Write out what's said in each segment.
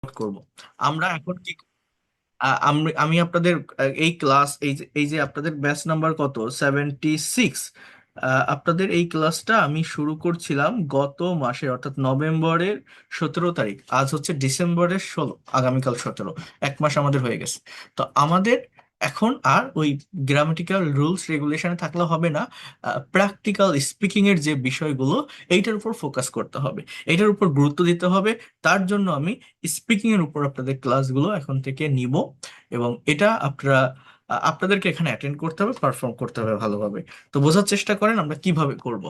করব। আমরা এখন কি আমি আপনাদের এই ক্লাস এই যে আপনাদের ব্যাচ নাম্বার কত 76। আপনাদের এই ক্লাসটা আমি শুরু করছিলাম গত মাসে অর্থাৎ নভেম্বরের 17 তারিখ। আজ হচ্ছে ডিসেম্বরের 16, আগামীকাল 17। এক মাস আমাদের হয়ে গেছে। তো আমাদের এখন আর ওই গ্রামাটিক্যাল রুলস রেগুলেশনে থাকলে হবে না। প্র্যাকটিক্যাল স্পিকিং এর যে বিষয়গুলো, এইটার উপর ফোকাস করতে হবে, এইটার উপর গুরুত্ব দিতে হবে। তার জন্য আমি স্পিকিং এর উপর আপনাদের ক্লাসগুলো এখন থেকে নিব। এবং এটা আপনাদেরকে এখানে অ্যাটেন্ড করতে হবে, পারফর্ম করতে হবে ভালোভাবে। তো বোঝার চেষ্টা করেন আমরা কিভাবে করব।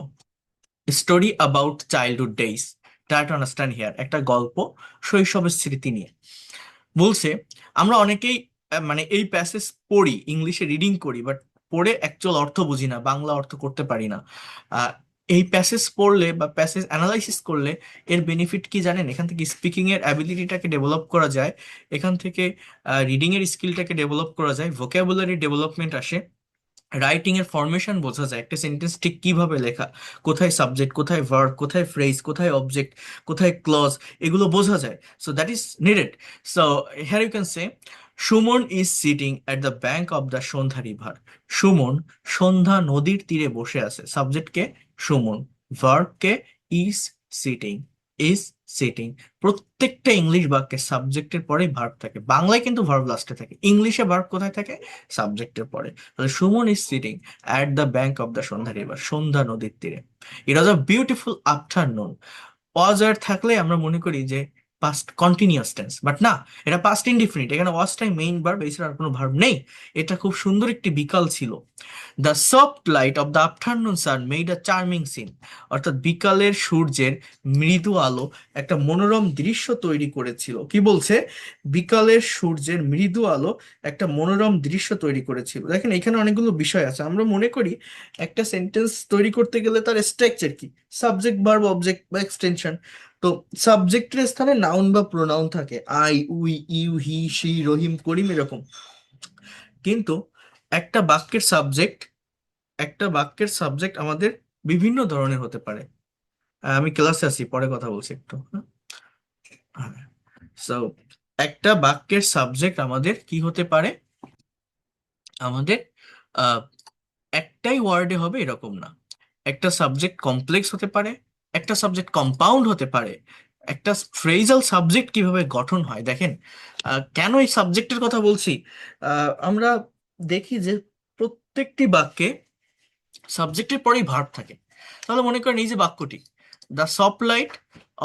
Story about childhood days, try to understand here. একটা গল্প শৈশবের স্মৃতি নিয়ে বলছে। আমরা অনেকেই মানে এই প্যাসেজ পড়ি, ইংলিশে রিডিং করি, বাট পড়ে অ্যাকচুয়াল অর্থ বুঝি না, বাংলা অর্থ করতে পারি না। আহ, এই প্যাসেজ পড়লে বা প্যাসেজ অ্যানালাইসিস করলে এর বেনিফিট কি জানেন? এখান থেকে স্পিকিং এর অ্যাবিলিটিটাকে ডেভেলপ করা যায়, এখান থেকে রিডিং এর স্কিলটাকে ডেভেলপ করা যায়, ভোকাবুলারি ডেভেলপমেন্ট আসে, রাইটিং এর ফরমেশন বোঝা যায়, একটা সেন্টেন্স ঠিক কিভাবে লেখা, কোথায় সাবজেক্ট, কোথায় ভার্ব, কোথায় ফ্রেজ, কোথায় অবজেক্ট, কোথায় ক্লজ, এগুলো বোঝা যায়। So that is needed. So here you can say Suman is sitting at the bank of the Sandhya river. Suman Sandhya নদীর তীরে বসে আছে। সাবজেক্ট কে? সুমন। ভার্ব কে? Is sitting. Is sitting. প্রত্যেকটা ইংলিশ বাক্যে সাবজেক্টের পরে ভার্ব থাকে, বাংলায় কিন্তু ভার্ব লাস্টে থাকে, ইংলিশে ভার্ব কোথায় থাকে? সাবজেক্টের পরে। তাহলে Suman is sitting at the bank of the Sandhya river, Sandhya নদীর তীরে। ইট ওয়াজ আ বিউটিফুল আফটারনুন। ওয়াজ আর থাকলে আমরা মনে করি যে পাস্ট কন্টিনিউয়াস টেন্স, বাট না, এটা পাস্ট ইনডিফিনিট। এখানে ওয়াজটাই মেইন ভার্ব, এছাড়া আর কোনো ভার্ব নেই। এটা খুব সুন্দর একটি বিকাল ছিল। The soft light of the afternoon sun made a charming scene. অর্থাৎ বিকালের সূর্যের মৃদু আলো একটা মনোরম দৃশ্য তৈরি করেছিল। কি বলছে? বিকালের সূর্যের মৃদু আলো একটা মনোরম দৃশ্য তৈরি করেছিল। দেখেন এখানে অনেকগুলো বিষয় আছে। আমরা মনে করি একটা সেন্টেন্স তৈরি করতে গেলে তার স্ট্রাকচার কি? সাবজেক্ট, ভার্ব, অবজেক্ট বা এক্সটেনশন। তো সাবজেক্টের স্থানে নাউন বা প্রোনাউন থাকে, I, we, you, he, she, Rahim, Karim, এরকম। কিন্তু একটা বাক্যের সাবজেক্ট একটা বাক্যের সাবজেক্ট আমাদের বিভিন্ন ধরনের হতে পারে। আমি ক্লাসে আছি, পরে কথা বলছি একটু। হ্যাঁ। সো একটা বাক্যের সাবজেক্ট আমাদের কি হতে পারে? আমাদের আহ, একটাই ওয়ার্ডে হবে এরকম না। একটা সাবজেক্ট কমপ্লেক্স হতে পারে, একটা সাবজেক্ট কম্পাউন্ড হতে পারে। একটা ফ্রেজাল সাবজেক্ট কিভাবে গঠন হয় দেখেন। কেন এই সাবজেক্টের কথা বলছি? আমরা দেখি যে প্রত্যেকটি বাক্যে সাবজেক্টের পরেই ভার্ব থাকে। তাহলে মনে করেন এই যে বাক্যটি, the soft light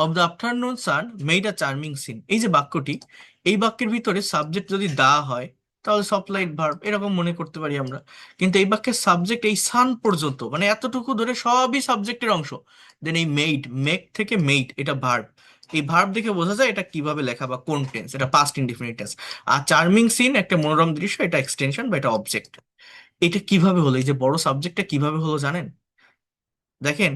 of the afternoon sun made a charming scene, এই যে বাক্যটি, এই বাক্যের ভিতরে সাবজেক্ট যদি দা হয় তাহলে সফট লাইট ভার্ব এরকম মনে করতে পারি আমরা। কিন্তু এই বাক্যের সাবজেক্ট এই সান পর্যন্ত, মানে এতটুকু ধরে সবই সাবজেক্টের অংশ। দেন এই মেড, মেক থেকে মেড, এটা ভার্ব। এই ভার্ব দেখে বোঝা যায় এটা কিভাবে লেখা বা কোন টেন্স, এটা পাস্ট ইনডিফিনিট টেন্স। আর চার্মিং সিন একটা মনোরম দৃশ্য, এটা এক্সটেনশন বা এটা অবজেক্ট। এটা কিভাবে হলো, এই যে বড় সাবজেক্টটা কিভাবে হলো জানেন? দেখেন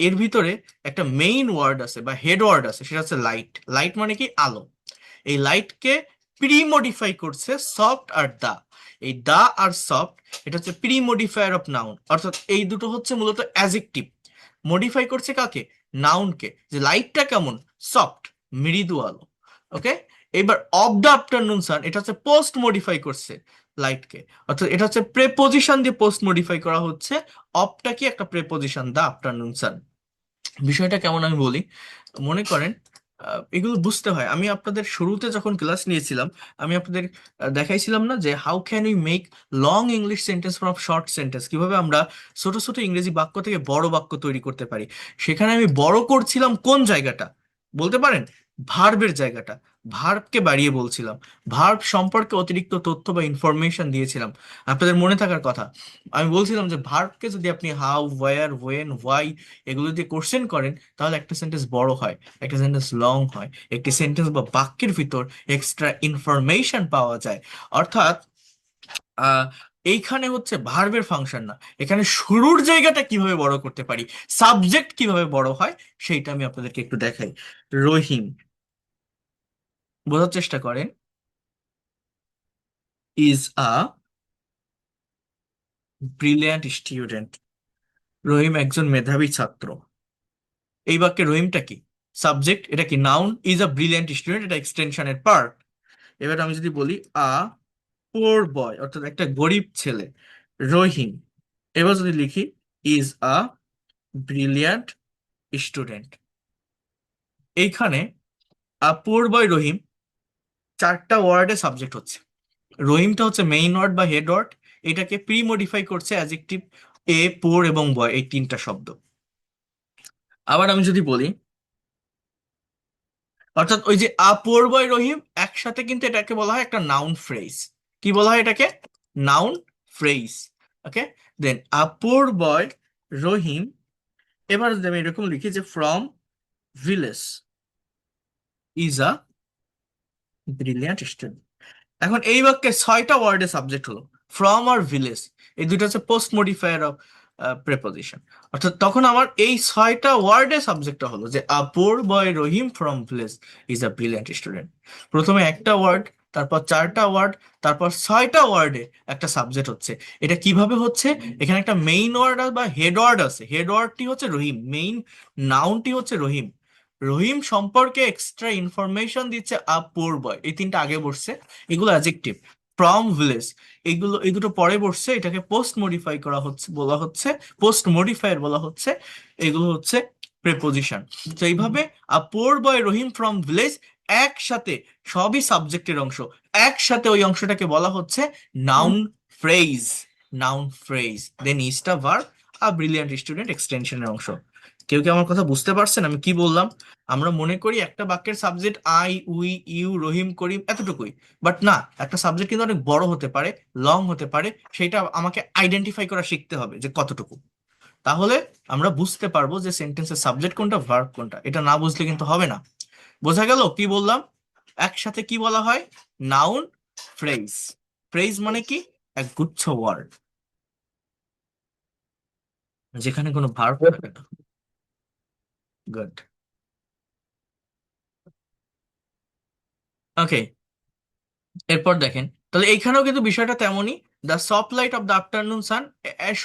এর ভিতরে একটা মেইন ওয়ার্ড আছে বা হেড ওয়ার্ড আছে, সেটা হচ্ছে লাইট। লাইট মানে কি? আলো। এই লাইটকে প্রি মডিফাই করছে সফট আর দা। এই দা আর সফট, এটা হচ্ছে প্রি মডিফায়ার অফ নাউন, অর্থাৎ এই দুটো হচ্ছে মূলত অ্যাজেক্টিভ। মডিফাই করছে কাকে? নাউনকে। যে লাইটটা কেমন? সফট, মৃদু আলো। ওকে। এবার অফ দ্য আফটারনুন সান, এটা হচ্ছে পোস্ট মডিফাই করছে লাইটকে, অর্থাৎ এটা হচ্ছে প্রেপোজিশন দিয়ে পোস্ট মডিফাই করা হচ্ছে। অফটা কি? একটা প্রেপোজিশন, দা আফটারনুন সান। বিষয়টা কেমন আমি বলি। মনে করেন এগুলো বুঝতে হয়। আমি আপনাদের শুরুতে যখন ক্লাস নিয়েছিলাম, আমি আপনাদের দেখাইছিলাম না যে how can we make long English sentence from short sentence, কিভাবে আমরা ছোট ছোট ইংরেজি বাক্য থেকে বড় বাক্য তৈরি করতে পারি। সেখানে আমি বড় করছিলাম কোন জায়গাটা বলতে পারেন? ভার্বের জায়গাটা। ভার্বকে বাড়িয়ে বলছিলাম, ভার্ব সম্পর্কে অতিরিক্ত তথ্য বা ইনফরমেশন দিয়েছিলাম। আপনাদের মনে থাকার কথা, আমি বলছিলাম যে ভার্বকে যদি আপনি হাউ, ওয়্যার, ওয়েন, হোয়াই এগুলো দিয়ে কোশ্চেন করেন তাহলে একটা সেন্টেন্স বড় হয়, একটা সেন্টেন্স লং হয়, একটি সেন্টেন্স বা বাক্যের ভিতর এক্সট্রা ইনফরমেশন পাওয়া যায়। অর্থাৎ আহ এইখানে হচ্ছে ভার্বের ফাংশন না, এখানে শুরুর জায়গাটা কিভাবে বড় করতে পারি, সাবজেক্ট কিভাবে বড় হয়, সেইটা আমি আপনাদেরকে একটু দেখাই। রহিম, বোঝার চেষ্টা করেন, ইজ আ ব্রিলিয়ান্ট স্টুডেন্ট। রহিম একজন মেধাবী ছাত্র। এই বাক্যে রহিমটা কি? সাবজেক্ট এটা কি noun, is a brilliant student এটা এক্সটেনশনের পার্ট। এবার আমি যদি বলি আ পোর বয় অর্থাৎ একটা গরিব ছেলে, রহিম, এবার যদি লিখি ইজ আ ব্রিলিয়ান্ট স্টুডেন্ট, এইখানে আ পোর বয় রহিম চারটা ওয়ার্ডে সাবজেক্ট হচ্ছে। রহিমটা হচ্ছে মেইন ওয়ার্ড বা হেড ওয়ার্ড, এটাকে প্রি মডিফাই করছে অ্যাডজেক্টিভ এ, পোর এবং বয়, এই তিনটা শব্দ। আবার আমি যদি বলি, অর্থাৎ ওই যে আপর বয় রহিম একসাথে, কিন্তু এটাকে বলা হয় একটা নাউন ফ্রেজ। কি বলা হয় এটাকে? Noun phrase. ওকে, দেন আপর বয় রহিম, এবার যদি আমি এরকম লিখি যে from village is a brilliant student, এখন এই বাক্যে ছয়টা ওয়ার্ডে সাবজেক্ট হলো, ফ্রম আর ভিলেজ, এই দুটো হচ্ছে পোস্ট মডিফায়ার অফ প্রেপোজিশন। অর্থাৎ তখন আমার এই ছয়টা ওয়ার্ডে সাবজেক্টটা হলো যে a poor boy Rahim from village is a brilliant student. প্রথমে একটা ওয়ার্ড, তারপর চারটা ওয়ার্ড, তারপর ছয়টা ওয়ার্ডে একটা সাবজেক্ট হচ্ছে। এটা কিভাবে হচ্ছে? এখানে একটা মেইন ওয়ার্ড বা হেড ওয়ার্ড আছে, হেড ওয়ার্ডটি হচ্ছে রহিম, মেইন নাউনটি হচ্ছে রহিম, রহিম সম্পর্কে এক্সট্রা ইনফরমেশন দিচ্ছে আ পোর বয়, এই তিনটা আগে বসছে, এগুলো অ্যাডজেক্টিভ। ফ্রম ভিলেজ, এগুলো এই দুটো পরে বসছে, এটাকে পোস্ট মডিফাই করা হচ্ছে, বলা হচ্ছে পোস্ট মডিফায়ার বলা হচ্ছে, এগুলো হচ্ছে প্রেপোজিশন। তো এইভাবে আ poor boy Rahim from village একসাথে, সবই সাবজেক্টের অংশ, একসাথে ওই অংশটাকে বলা হচ্ছে noun phrase. Noun phrase, then ইজটা ভার্ব, আ ব্রিলিয়ান্ট স্টুডেন্ট এক্সটেনশনের অংশ। কেউ কি আমার কথা বুঝতে পারছেন আমি কি বললাম? আমরা মনে করি একটা বাক্যের সাবজেক্ট আই, উই, ইউ, রহিম, করিম এতটুকুই, বাট না, একটা সাবজেক্ট কিন্তু অনেক বড় হতে পারে, লং হতে পারে, সেটা আমাকে আইডেন্টিফাই করা শিখতে হবে যে কতটুকু। তাহলে আমরা বুঝতে পারবো যে সেন্টেন্সের সাবজেক্ট কোনটা, ভার্ব কোনটা, এটা না বুঝলে কিন্তু হবে না। বোঝা গেল কি বললাম? একসাথে কি বলা হয়? Noun phrase. ফ্রেজ মানে কি? এক গুচ্ছ ওয়ার্ড যেখানে কোনো ভার্ব থাকে না। গুড। ওকে, এরপর দেখেন, তাহলে এইখানেও কিন্তু বিষয়টা তেমনই। The soft light of the afternoon sun,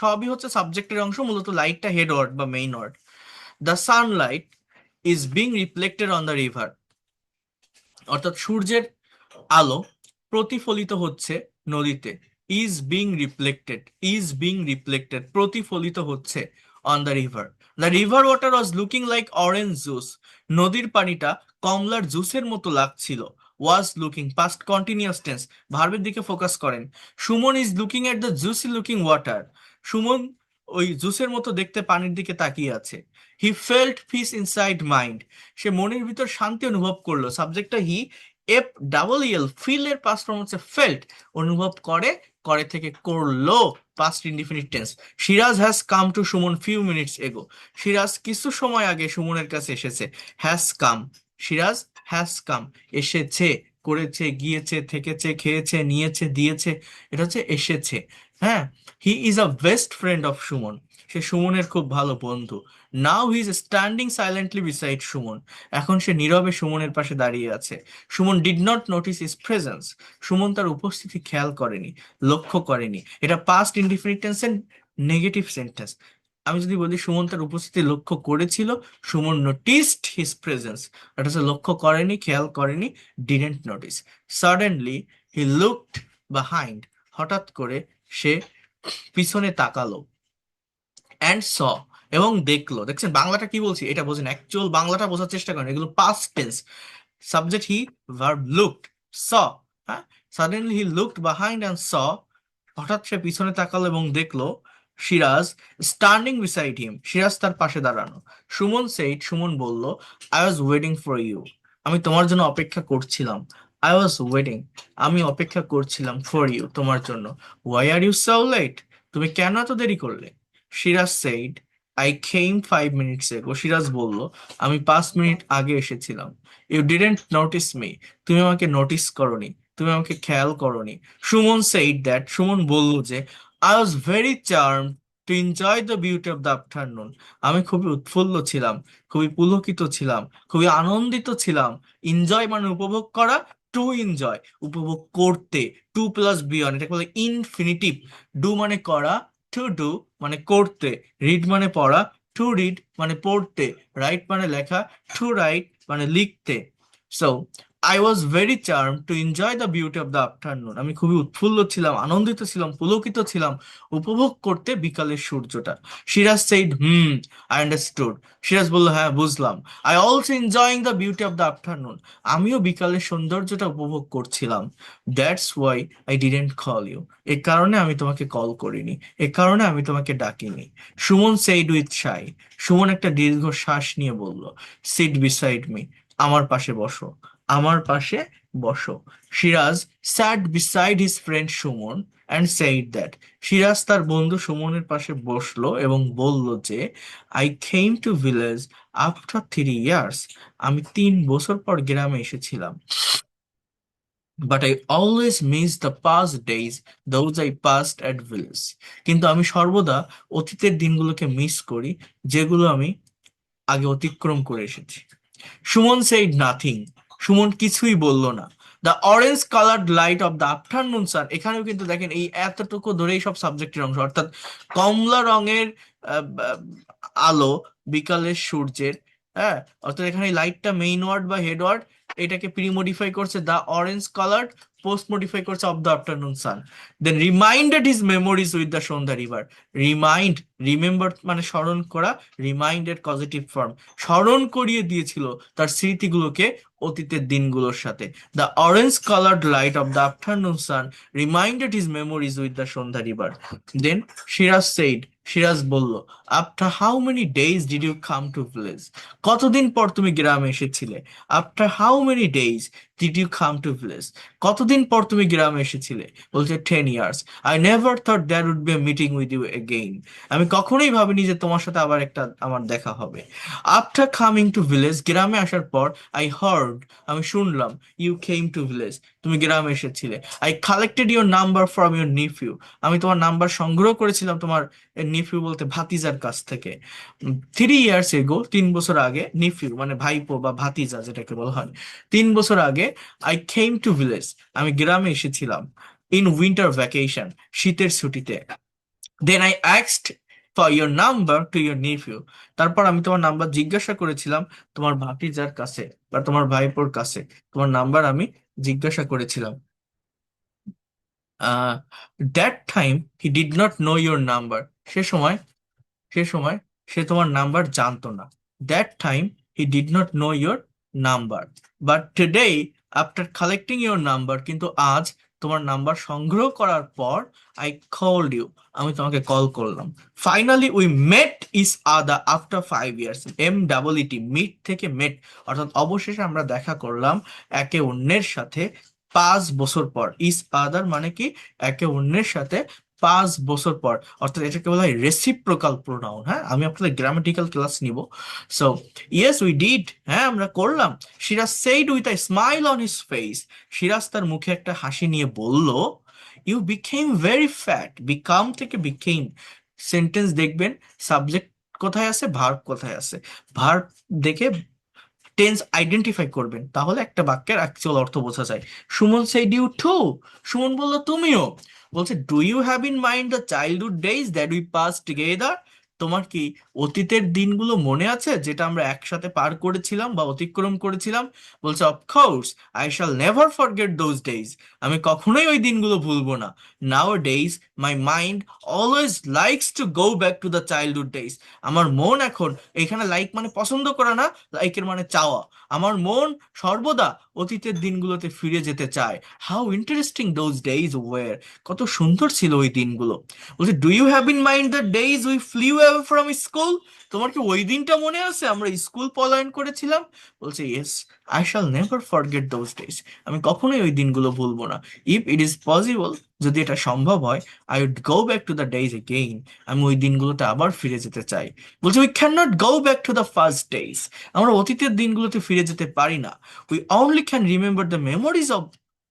সবই হচ্ছে সাবজেক্টের অংশ, মূলত লাইটটা হেড ওয়ার্ড বা main word. The sunlight is being reflected on the river, অর্থাৎ সূর্যের আলো প্রতিফলিত হচ্ছে নদীতে। Is being reflected, is being reflected প্রতিফলিত হচ্ছে on the river. The river water was looking like orange juice, নদীর পানিটা কমলার জুসের মতো লাগছিল। Was looking past continuous tense, ভার্বের দিকে ফোকাস করেন। Suman is looking at the juicy looking water, Suman ওই জুসের মতো দেখতে পানির দিকে তাকিয়ে আছে। He felt peace inside mind, সে মনের ভিতর শান্তি অনুভব করলো। সাবজেক্টটা he, F double L, feel এর পাস্ট ফর্ম হচ্ছে ফেল্ট, অনুভব করে, করে থেকে করলো, past indefinite tense. Siraj has come to Suman few minutes ago, Siraj কিছু সময় আগে সুমনের কাছে এসেছে। Has come, Siraj has come, এসেছে, করেছে, গিয়েছে, থেকেছে, খেয়েছে, নিয়েছে, দিয়েছে, এটা হচ্ছে এসেছে। হ্যাঁ, he is a best friend of Suman, সে সুমনের খুব ভালো বন্ধু। Now he is standing silently beside Suman, এখন সে নীরবে সুমনের পাশে দাঁড়িয়ে আছে। Suman did not notice his presence, Suman তার উপস্থিতি খেয়াল করেনি, লক্ষ্য করেনি। এটা পাস্ট ইনডিফিনিট টেন্সের নেগেটিভ সেন্টেন্স। আমি যদি বলি সুমন তার উপস্থিতি লক্ষ্য করেছিল, সুমন নোটিসড হিজ প্রেজেন্স, এটা হচ্ছে লক্ষ্য করেনি, খেয়াল করেনি, didn't notice. Suddenly he looked behind, হঠাৎ করে সে পিছনে তাকালো। অ্যান্ড স, এবং দেখলো। দেখছেন বাংলাটা কি বলছি এটা বোঝেন, অ্যাকচুয়াল বাংলাটা বোঝার চেষ্টা করেন, এগুলো past tense. Subject he, verb looked, saw, হ্যাঁ, suddenly he looked behind and saw, হঠাৎ সে পিছনে তাকালো এবং দেখলো। Siraj standing beside him, Siraj তার পাশে দাঁড়ানো। সুমন সেইড, সুমন বলল, I was waiting for you, আমি তোমার জন্য অপেক্ষা করছিলাম। আই ওয়াজ ওয়েটিং, আমি অপেক্ষা করছিলাম, ফর ইউ, তোমার জন্য। Why are you so late, তুমি কেন এত দেরি করলে? Siraj said, I came 5 minutes ago, Siraj বলল, আমি 5 মিনিট আগে এসেছিলাম। ইউ ডিডেন্ট নোটিস মি, তুমি আমাকে নোটিস করনি, তুমি আমাকে খেয়াল করনি। সুমন সেইড দ্যাট, সুমন বলল যে, I was very charm to enjoy the beauty of the afternoon, আমি খুবই উৎফুল্ল ছিলাম, খুবই পুলকিত ছিলাম, খুবই আনন্দিত ছিলাম। এনজয় মানে উপভোগ করা, টু এনজয় উপভোগ করতে, টু প্লাস বি অন, এটা বলে ইনফিনিটিভ। ডু মানে করা, টু ডু মানে করতে, রিড মানে পড়া, টু রিড মানে পড়তে, রাইট মানে লেখা, টু রাইট মানে লিখতে। So I was very charm to enjoy the beauty of the afternoon. আমি খুবই উৎফুল্ল ছিলাম, আনন্দিত ছিলাম, পুলকিত ছিলাম উপভোগ করতে বিকালের সূর্যটা। Siraj said I understood. Siraj বলল, হ্যাঁ বুঝলাম। I also enjoying the beauty of the afternoon. আমিও বিকালের সৌন্দর্যটা উপভোগ করছিলাম। That's why I didn't call you. এ কারণে আমি তোমাকে কল করিনি, এ কারণে আমি তোমাকে ডাকিনি। সুমন সেইড উইথ শাই। সুমন একটা দীর্ঘ শ্বাস নিয়ে বলল, সিট বিসাইড মি। আমার পাশে বসো, আমার পাশে বসো। Siraj sat beside his friend Suman and said that. Siraj তার বন্ধু সুমনের পাশে বসলো এবং বলল যে, I came to village after 3 years. আমি 3 বছর পর গ্রামে এসেছিলাম। But I always miss the past days those I passed at village. কিন্তু আমি সর্বদা অতীতের দিনগুলোকে মিস করি, যেগুলো আমি আগে অতিক্রম করে এসেছি। Suman said nothing. সুমন কিছুই বলল না। The orange coloured light of the afternoon sun. এখানেও কিন্তু দেখেন এই এতটুকু ধরেই সব সাবজেক্টের অংশ, অর্থাৎ কমলা রঙের আহ, আলো বিকালের সূর্যের। হ্যাঁ, অর্থাৎ এখানে লাইটটা মেইন ওয়ার্ড বা হেড ওয়ার্ড, এটাকে প্রি মডিফাই করছে the orange coloured, post modify করছে of the afternoon sun. Then reminded his memories with the Sandhya river. Remind, remember মানে স্মরণ করা, রিমাইন্ডেড পজিটিভ ফর্ম, স্মরণ করিয়ে দিয়েছিল তার স্মৃতিগুলোকে অতীতের দিনগুলোর সাথে। The orange coloured light of the afternoon sun reminded his memories with the Sandhya river. Then Siraj said, Siraj বলল, after how many days did you come to village. কতদিন পর তুমি গ্রামে এসেছিলে? After how many days did you come to village. কতদিন পর তুমি গ্রামে এসেছিলে? বলছে 10 years. I never thought there would be a meeting with you again. আমি কখনোই ভাবিনি যে তোমার সাথে আবার একটা আমার দেখা হবে। আফটার কামিং টু ভিলেজ, গ্রামে আসার পর, আই হার্ড, আমি শুনলাম, ইউ কেম টু ভিলেজ, তুমি গ্রামে এসেছিলে। I collected your number from your nephew, আমি তোমার নাম্বার সংগ্রহ করেছিলাম তোমার নিফিউ বলতে ভাতিজার কাছ থেকে। 3 ইয়ার্স এগো, 3 বছর আগে, নিফিউ মানে ভাইপো বা ভাতিজা যেটাকে বলা হয়। 3 বছর আগে, আই কেম টু ভিলেজ, আমি গ্রামে এসেছিলাম। ইন উইন্টার ভ্যাকেশন, শীতের ছুটিতে। Then I asked for your number to your nephew, তারপর আমি তোমার নাম্বার জিজ্ঞাসা করেছিলাম তোমার ভাতিজার কাছে বা তোমার ভাইপোর কাছে। তোমার নাম্বার আমি জিজ্ঞাসা করেছিলাম। That time he did not know your number. সে সময়, সে সময় সে তোমার নাম্বার জানতো না। That time he did not know your number, but today after collecting your number, কিন্তু আজ তোমার নাম্বার সংগ্রহ করার পর, আই কল্ড ইউ, আমি তোমাকে কল করলাম। ফাইনালি উই মেট ইস আদা আফটার 5 ইয়ার্স। MEET, মিট থেকে মেট, অর্থাৎ অবশেষে আমরা দেখা করলাম একে অন্যের সাথে 5 বছর পর। ইস আদার মানে কি, একে অন্যের সাথে 5 বছর পর, অর্থাৎ এটাকে বলা হয় রেসিপ্রোকাল প্রোনাউন। হ্যাঁ, আমি আপনাদের গ্রামাটিক্যাল ক্লাস নিব। সো ইয়েস উই ডিড, হ্যাঁ আমরা করলাম। Siraj said with a smile on his face. Siraj তার মুখে একটা হাসি নিয়ে বলল, you became very fat. Become থেকে বিকেম, সেন্টেন্স দেখবেন সাবজেক্ট কোথায় আছে, ভার্ব কোথায় আছে, ভার্ব দেখে টেন্স আইডেন্টিফাই করবেন, তাহলে একটা বাক্যের অ্যাকচুয়াল অর্থ বোঝা যায়। Suman said you too. Suman বলল তুমিও। বলছে, do you have in mind the childhood days that we pass together. তোমার কি অতীতের দিনগুলো মনে আছে যেটা আমরা একসাথে পার করেছিলাম বা অতিক্রম করেছিলাম? বলছে, of course I shall never forget those days. আমি কখনোই ওই দিনগুলো ভুলবো না। Now days my mind always likes to go back to the childhood days. আমার মন এখন, এখানে লাইক মানে পছন্দ করা না, লাইকের মানে চাওয়া। আমার মন সর্বদা অতীতের দিনগুলোতে ফিরে যেতে চায়। How interesting those days were. কত সুন্দর ছিল ওই দিনগুলো। বলছে, do you have in mind the days we flew away from school. তোমার কি ওই দিনটা মনে আছে আমরা স্কুল পলায়ন করেছিলাম? বলছে, yes I shall never forget those days. আমি কখনোই ওই দিনগুলো ভুলবো না। ইফ ইট ইজ পসিবল, যদি এটা সম্ভব হয়, I would go back to the days again. আমি ওই দিনগুলোতে আবার ফিরে যেতে চাই। বলছে, we can not go back to the first days. আমরা অতীতের দিনগুলোতে ফিরে যেতে পারি না। We only can remember the memories of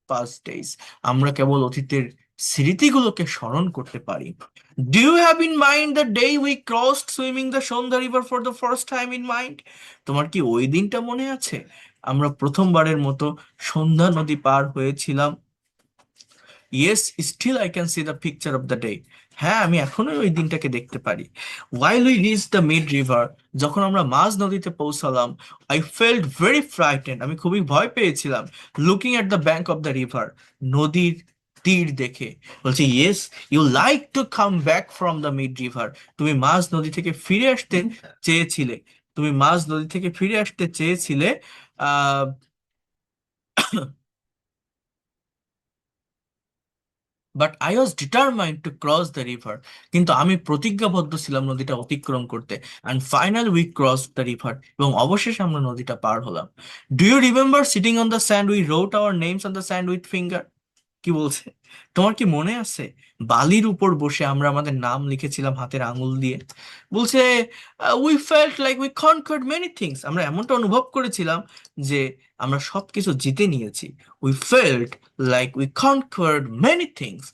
past days. আমরা কেবল অতীতের স্মৃতিগুলোকে স্মরণ করতে পারি। Do you have in mind the day we crossed swimming the Sandhya river for the first time in mind. তোমার কি ওই দিনটা মনে আছে আমরা প্রথমবারের মতো সন্ধ্যা নদী পার হয়েছিলাম? Yes, still I can see the picture of the day. হ্যাঁ, আমি এখনো ওই দিনটাকে দেখতে পারি। While we reach the mid river, যখন আমরা মাঝ নদীতে পৌঁছালাম, আই ফেল্ট ভেরি ফ্রাইটেন্ড, আমি খুবই ভয় পেয়েছিলাম। Looking at the bank of the river, নদীর তীর দেখে। বলছি, yes, you like to come back from the mid river, তুমি মাঝ নদী থেকে ফিরে আসতে চেয়েছিলে, তুমি মাঝ নদী থেকে ফিরে আসতে চেয়েছিলে। Ah but I was determined to cross the river, কিন্তু আমি প্রতিজ্ঞাবদ্ধ ছিলাম নদীটা অতিক্রম করতে। And final we cross the river, এবং অবশেষে আমরা নদীটা পার হলাম। Do you remember sitting on the sand, we wrote our names on the sand with finger? কি বলছে, তোমার কি মনে আছে বালির উপর বসে আমরা আমাদের নাম লিখেছিলাম হাতের আঙুল দিয়ে? বলছে, we felt like we conquered many things, আমরা এমনটা অনুভব করেছিলাম যে আমরা সবকিছু জিতে নিয়েছি। We felt like we conquered many things.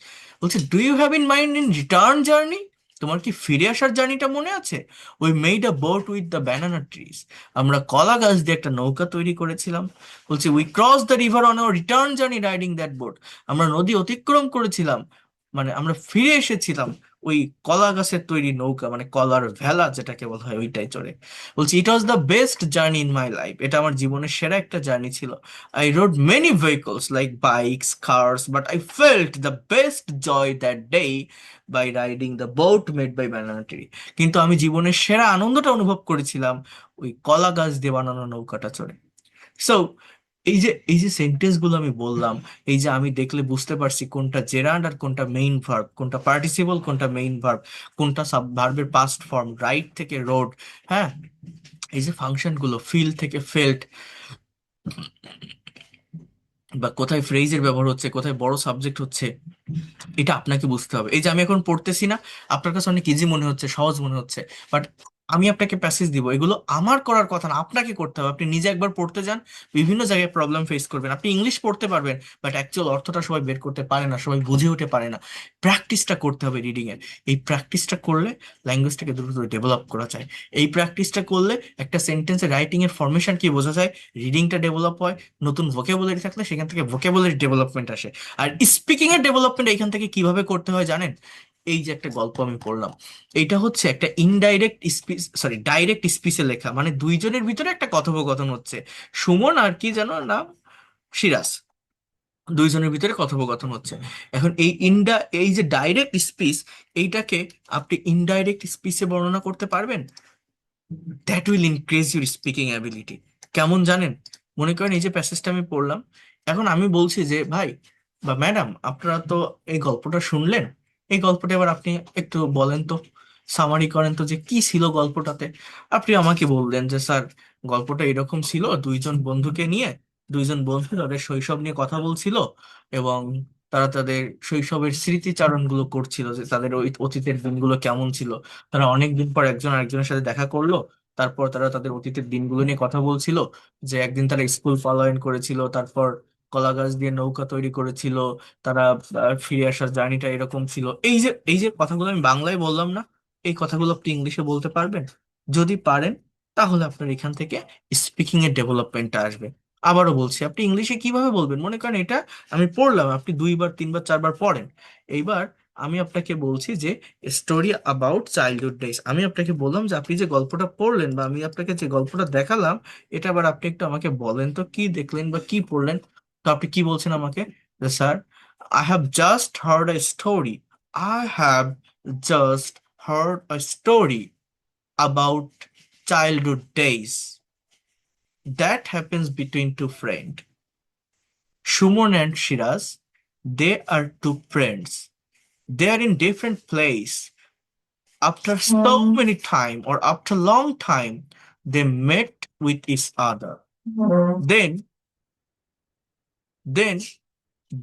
বলছে, do you have in mind in return journey, তোমার কি ফিরে আসার জার্নিটা মনে আছে? We made a boat with the banana trees, আমরা কলা গাছ দিয়ে একটা নৌকা তৈরি করেছিলাম। বলছে, we cross the river on our return journey riding that boat, আমরা নদী অতিক্রম করেছিলাম, মানে আমরা ফিরে এসেছিলাম ওই কলা গাছের তৈরি নৌকা, মানে কলার ভেলা যেটাকে বলা হয় ওইটাই চড়ে। বলছি, it was the best journey in my life, এটা আমার জীবনের সেরা একটা জার্নি ছিল। I rode many vehicles like bikes, cars, but I felt the best joy that day by riding the boat made by banana tree, কিন্তু আমি জীবনের সেরা আনন্দটা অনুভব করেছিলাম ওই কলা গাছ দিয়ে বানানো নৌকাটা চড়ে। সো এই যে সেন্টেন্স গুলো আমি বললাম, এই যে আমি দেখলে বুঝতে পারছি কোনটা জেরান্ড আর কোনটা মেইন ভার্ব, কোনটা পার্টিসিপল কোনটা মেইন ভার্ব, কোনটা সাব ভার্বের পাস্ট ফর্ম, রাইট থেকে রোড। হ্যাঁ, এই যে ফাংশন গুলো, ফিল থেকে ফেল্ট, বা কোথায় ফ্রেজের ব্যবহার হচ্ছে, কোথায় বড় সাবজেক্ট হচ্ছে, এটা আপনাকে বুঝতে হবে। এই যে আমি এখন পড়তেছি না, আপনার কাছে অনেক ইজি মনে হচ্ছে, সহজ মনে হচ্ছে, বাট আমি আপনাকে প্যাসেজ দিব, এগুলো আমার করার কথা না, আপনাকে করতে হবে। আপনি নিজে একবার পড়তে যান, বিভিন্ন জায়গায় প্রবলেম ফেস করবেন। আপনি ইংলিশ পড়তে পারবেন, বাট অ্যাকচুয়াল অর্থটা সবাই বের করতে পারে না, সবাই বুঝে উঠে পারে না। প্র্যাকটিসটা করতে হবে রিডিং এর। এই প্র্যাকটিসটা করলে ল্যাঙ্গুয়েজটাকে দ্রুত ডেভেলপ করা যায়। এই প্র্যাকটিসটা করলে একটা সেন্টেন্সের রাইটিং এর ফরমেশন কি বোঝা যায়, রিডিংটা ডেভেলপ হয়, নতুন ভোকাবুলারি থাকলে সেখান থেকে ভোকাবুলারি ডেভেলপমেন্ট আসে। আর স্পিকিং এর ডেভেলপমেন্ট এখান থেকে কিভাবে করতে হয় জানেন? এই যে একটা গল্প আমি পড়লাম, এইটা হচ্ছে একটা ইনডাইরেক্ট স্পিচ, সরি ডাইরেক্ট স্পিচে লেখা, মানে দুইজনের ভিতরে একটা কথোপকথন হচ্ছে। সুমন আর কি যেন নাম, সিরাজ, দুইজনের ভিতরে কথোপকথন হচ্ছে। এখন এই যে ডাইরেক্ট স্পিচ, এইটাকে আপনি ইনডাইরেক্ট স্পিচে বর্ণনা করতে পারবেন। That will increase your speaking ability. কেমন জানেন? মনে করেন এই যে প্যাসেজটা আমি পড়লাম, এখন আমি বলছি যে ভাই বা ম্যাডাম, আপনারা তো এই গল্পটা শুনলেন, এই গল্পটা এবার আপনি একটু বলেন তো, সামারি করেন তো যে কি ছিল গল্পটাতে। আপনি আমাকে বললেন যে স্যার, গল্পটা এরকম ছিল, দুইজন বন্ধুকে নিয়ে, দুইজন বন্ধু তাদের শৈশব নিয়ে কথা বলছিল, এবং তারা তাদের শৈশবের স্মৃতিচারণগুলো করছিল, যে তাদের ওই অতীতের দিনগুলো কেমন ছিল। তারা অনেকদিন পর একজন আরেকজনের সাথে দেখা করলো, তারপর তারা তাদের অতীতের দিনগুলো নিয়ে কথা বলছিল, যে একদিন তারা স্কুল পলায়ন করেছিল, তারপর কলা গাছ দিয়ে নৌকা তৈরি করেছিল, তারা ফিরে আসার জার্নিটা এরকম ছিল। এই যে কথাগুলো আমি বাংলায় বললাম না, এই কথাগুলো আপনি ইংলিশে বলতে পারবেন? যদি পারেন, তাহলে আপনার এখান থেকে স্পিকিং এর ডেভেলপমেন্টটা আসবে। আবারও বলছি, আপনি ইংলিশে কিভাবে বলবেন? মনে করেন এটা আমি পড়লাম, আপনি দুইবার তিনবার চারবার পড়েন। এইবার আমি আপনাকে বলছি যে স্টোরি অ্যাবাউট চাইল্ডহুড ডেজ, আমি আপনাকে বললাম যে আপনি যে গল্পটা পড়লেন বা আমি আপনাকে যে গল্পটা দেখালাম, এটা আবার আপনি একটু আমাকে বলেন তো কি দেখলেন বা কি পড়লেন। তো আপনি কি বলছেন আমাকে? যে sir, I have just heard a story, I have just heard a story about childhood days that happens between two friend, Suman and Shiraz. They are two friends. They are in different place. After so many time or after long time, they met with each other. Then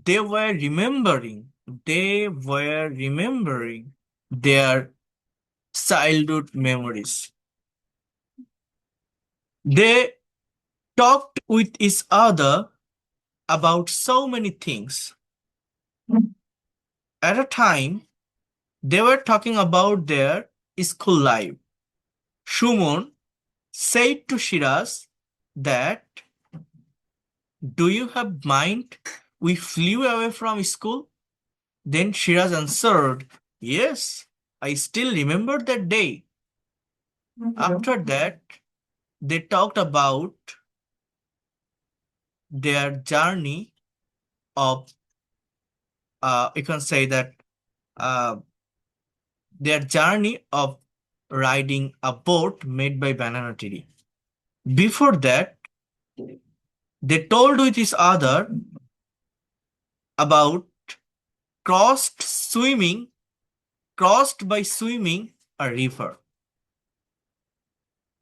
they were remembering, their childhood memories. They talked with each other about so many things. At a time, they were talking about their school life. Shumon said to Shiraz that, do you have mind? We flew away from school. Then Shiraz answered Yes, I still remember that day. After that, they talked about their journey of, you can say that, uh, their journey of riding a boat made by banana tree. Before that, they told with each other about crossed swimming, crossed by swimming a river.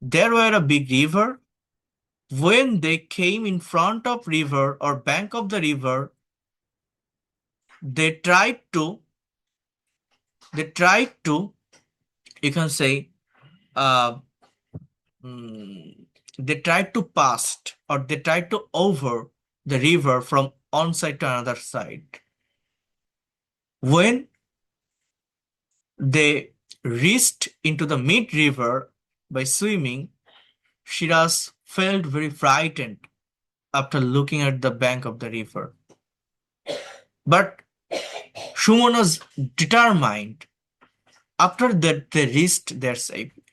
There were a big river. When they came in front of river or bank of the river, they tried to, they tried to, you can say, uh, mm, they tried to pass or they tried to over the river from one side to another side. When they reached into the mid river by swimming, Shiraz felt very frightened after looking at the bank of the river. But Shumon was determined. After that, they reached their safety.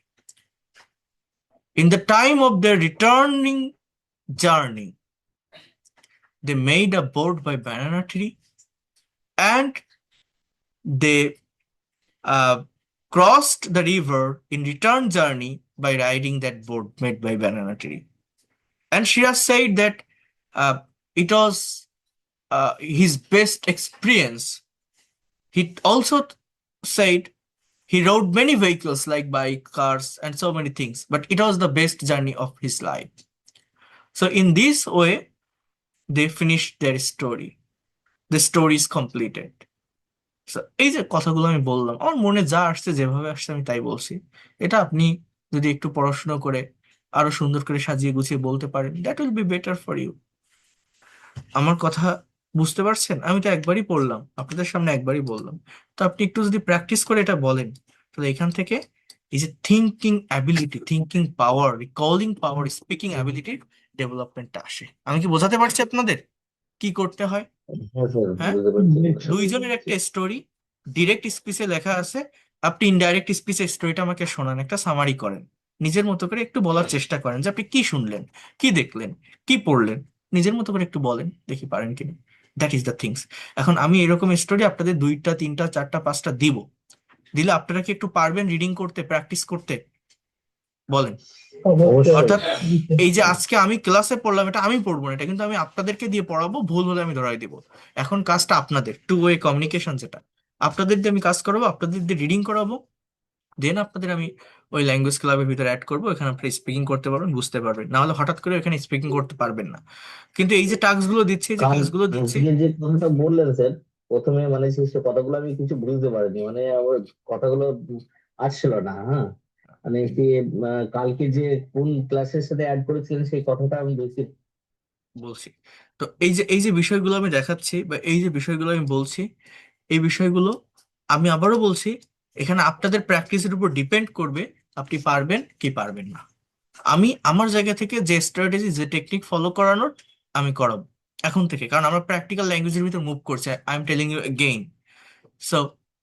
In the time of their returning journey, they made a boat by banana tree and they uh, crossed the river in return journey by riding that boat made by banana tree. And Shiraz said that uh, it was his best experience. He also said he rode many vehicles like bike, cars, and so many things, but it was the best journey of his life. So in this way, they finished their story. The story is completed. So এই যে কথাগুলো আমি বললাম, আমার মনে যা আসছে যেভাবে আসছে আমি তাই বলছি। এটা আপনি যদি একটু পড়াশোনা করে আরো সুন্দর করে সাজিয়ে গুছিয়ে বলতে পারেন, that will be better for you. আমার কথা বুঝতে পারছেন? আমি তো একবারই পড়লাম, আপনাদের সামনে একবারই বললাম। তো আপনি একটু যদি প্র্যাকটিস করে এটা বলেন, তাহলে এখান থেকে এই যে thinking ability, thinking power, recalling power, speaking অ্যাবিলিটির ডেভেলপমেন্টটা আসে। আমি কি বোঝাতে পারছি আপনাদের কি করতে হয়? হ্যাঁ স্যার, হ্যাঁ, বুঝতে পারছি। দুইজনের একটা স্টোরি ডিরেক্ট স্পিচে লেখা আছে, আপনি ইনডাইরেক্ট স্পিচে স্টোরিটা আমাকে শোনান, একটা সামারি করেন, নিজের মতো করে একটু বলার চেষ্টা করেন যে আপনি কি শুনলেন, কি দেখলেন, কি পড়লেন, নিজের মতো করে একটু বলেন, দেখি পারেন কিনা। That is the things. এখন আমি এরকম স্টোরি আপনাদের 2টা 3টা 4টা 5টা দিব, দিলে আপনারা কি একটু পারবেন রিডিং করতে, প্র্যাকটিস করতে? বলেন। অবশ্যই। অর্থাৎ এই যে আজকে আমি ক্লাসে পড়লাম, এটা আমি পড়বো না, এটা কিন্তু আমি আপনাদেরকে দিয়ে পড়াবো, ভুল হলে আমি ধরাই দিব। এখন কাজটা আপনাদের, টু ওয়ে কমিউনিকেশন, যেটা আপনাদের দিয়ে আমি কাজ করাবো, আপনাদের দিয়ে রিডিং করাবো, দেন আপনাদের আমি ওই ল্যাঙ্গুয়েজ ক্লাবের ভিতরে অ্যাড করবো, এখানে আপনি স্পিকিং করতে পারবেন, বুঝতে পারবেন, না হলে হঠাৎ করে এখানে স্পিকিং করতে পারবেন না। কিন্তু এই যে টাস্ক গুলো দিচ্ছি, এই যে কাল কাজগুলো দিচ্ছি, আজকে যে কথাটা বললেন স্যার, প্রথমে মানে সে কথাগুলো আমি কিছু বুঝতে পারিনি, মানে আমার কথাগুলো আসছিল না। হ্যাঁ, মানে কি কালকে যে কোন ক্লাসের সাথে অ্যাড করেছিলেন সেই কথাটা আমি বেশি। বলছি। তো এই যে বিষয়গুলো আমি দেখাচ্ছি বা এই যে বিষয়গুলো আমি বলছি, এই বিষয়গুলো আমি আবারও বলছি, এখানে আপনাদের প্র্যাকটিসের উপর ডিপেন্ড করবে আপনি পারবেন কি পারবেন না। আমি আমার জায়গা থেকে যে স্ট্র্যাটেজি, যে টেকনিক ফলো করানোর আমি করাবো এখন থেকে, কারণ আমরা প্র্যাকটিক্যাল ল্যাঙ্গুয়েজের ভিতর মুভ করছি। I am telling you again, so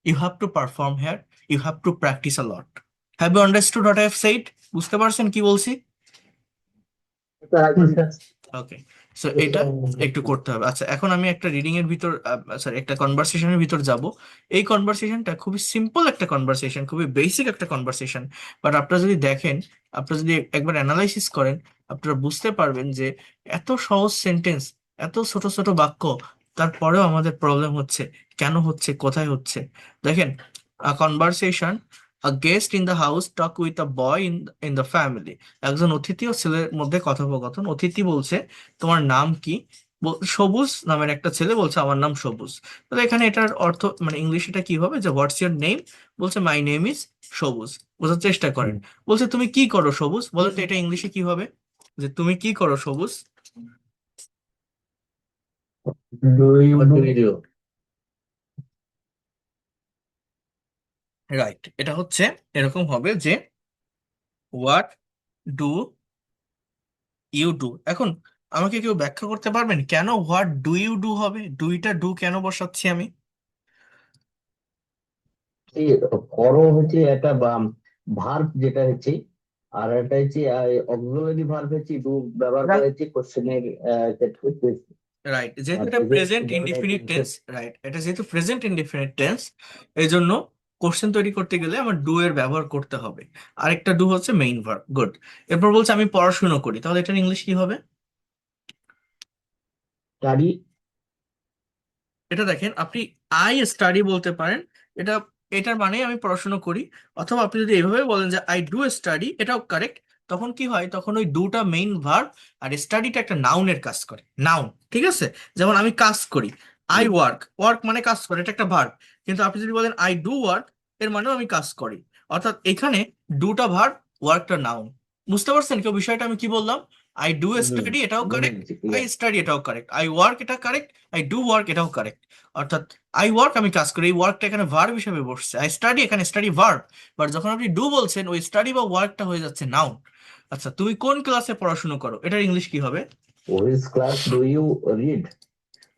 you have to perform here, you have to practice a lot. Have you understood what I have said? বুঝতে পারছেন কি বলছি? ওকে, সো এটা একটু করতে হবে। আচ্ছা, এখন আমি একটা রিডিং এর ভিতর, সরি, একটা কনভারসেশনের ভিতর যাব। এই কনভারসেশনটা খুবই সিম্পল একটা কনভারসেশন, খুবই বেসিক একটা কনভারসেশন, বাট আপনারা যদি দেখেন, আপনারা যদি একবার অ্যানালাইসিস করেন, আপনারা বুঝতে পারবেন যে এত সহজ সেন্টেন্স, এত ছোট ছোট বাক্য, তারপরেও আমাদের প্রবলেম হচ্ছে। কেন হচ্ছে, কোথায় হচ্ছে? দেখেন, conversation, a guest in the house talk with a boy in the family. একজন অতিথি ও ছেলের মধ্যে কথোপকথন। অতিথি বলছে, তোমার নাম কি? সবুজ নামের একটা ছেলে বলছে, আমার নাম সবুজ। তাহলে এখানে এটার অর্থ, মানে ইংলিশ এটা কি হবে, যে হোয়াটস ইউর নেম? বলছে, মাই নেম ইজ সবুজ। বোঝার চেষ্টা করেন। বলছে, তুমি কি করো সবুজ? বলেন তো এটা ইংলিশে কি হবে, যে তুমি কি করো সবুজ? রাইট, এটা হচ্ছে এরকম হবে যে হোয়াট ডু ইউ ডু। এখন আমাকে কেউ ব্যাখ্যা করতে পারবেন কেন হোয়াট ডু ইউ ডু হবে? ডুইটা ডু কেন বসাচ্ছি আমি? এই করো হচ্ছে একটা ভার্ব যেটা হচ্ছে, আর একটা হচ্ছে অক্সিলারি ভার্ব হচ্ছে ডু ব্যবহার করা হচ্ছে কোশ্চেনের ক্ষেত্রে। রাইট, যেহেতু আর এটা প্রেজেন্ট ইনডিফিনিট টেন্স, রাইট, এটা যেহেতু প্রেজেন্ট ইনডিফিনিট টেন্স, এই জন্য কোশ্চেন তৈরি করতে গেলে আমার ডু এর ব্যবহার করতে হবে। আরেকটা ডু হচ্ছে মেইন ভার্ব। গুড। এরপর বলছে আমি পড়াশোনা করি, তাহলে এটার ইংলিশ কি হবে? স্টাডি। এটা দেখেন, আপনি আই স্টাডি বলতে পারেন, এটা এটার মানে আমি পড়াশোনা করি। অথবা আপনি যদি এইভাবে বলেন যে আই ডু স্টাডি, এটাও কারেক্ট। তখন কি হয়, তখন ওই ডুটা মেইন ভার্ব আর স্টাডিটা একটা নাউনের কাজ করে, নাউন। ঠিক আছে, যেমন আমি কাজ করি, আই ওয়ার্ক, ওয়ার্ক মানে কাজ করে, এটা একটা ভার্ব। কিন্তু আপনি যদি বলেন আই ডু ওয়ার্ক, এর মানেও আমি কাজ করি। অর্থাৎ এখানে ডুটা ভার্ব, ওয়ার্কটা নাউন। বুঝতে পারছেন কেউ বিষয়টা আমি কি বললাম? আই ডু স্টাডি এটাও বুঝে কারেক্ট, গেছি, আই ক্লিয়ার। স্টাডি এটাও কারেক্ট, আই ওয়ার্ক এটা কারেক্ট, আই ডু ওয়ার্ক এটাও কারেক্ট। অর্থাৎ আই ওয়ার্ক আমি কাজ করি, এই ওয়ার্কটা এখানে ভার্ব হিসেবে বসছে, আই স্টাডি এখানে স্টাডি ভার্ব। বাট যখন আপনি ডু বলছেন, ওই স্টাডি বা ওয়ার্কটা হয়ে যাচ্ছে নাউন। আচ্ছা, তুমি কোন ক্লাসে পড়াশোনা করো, এটার ইংলিশ কি হবে? Which class do you read?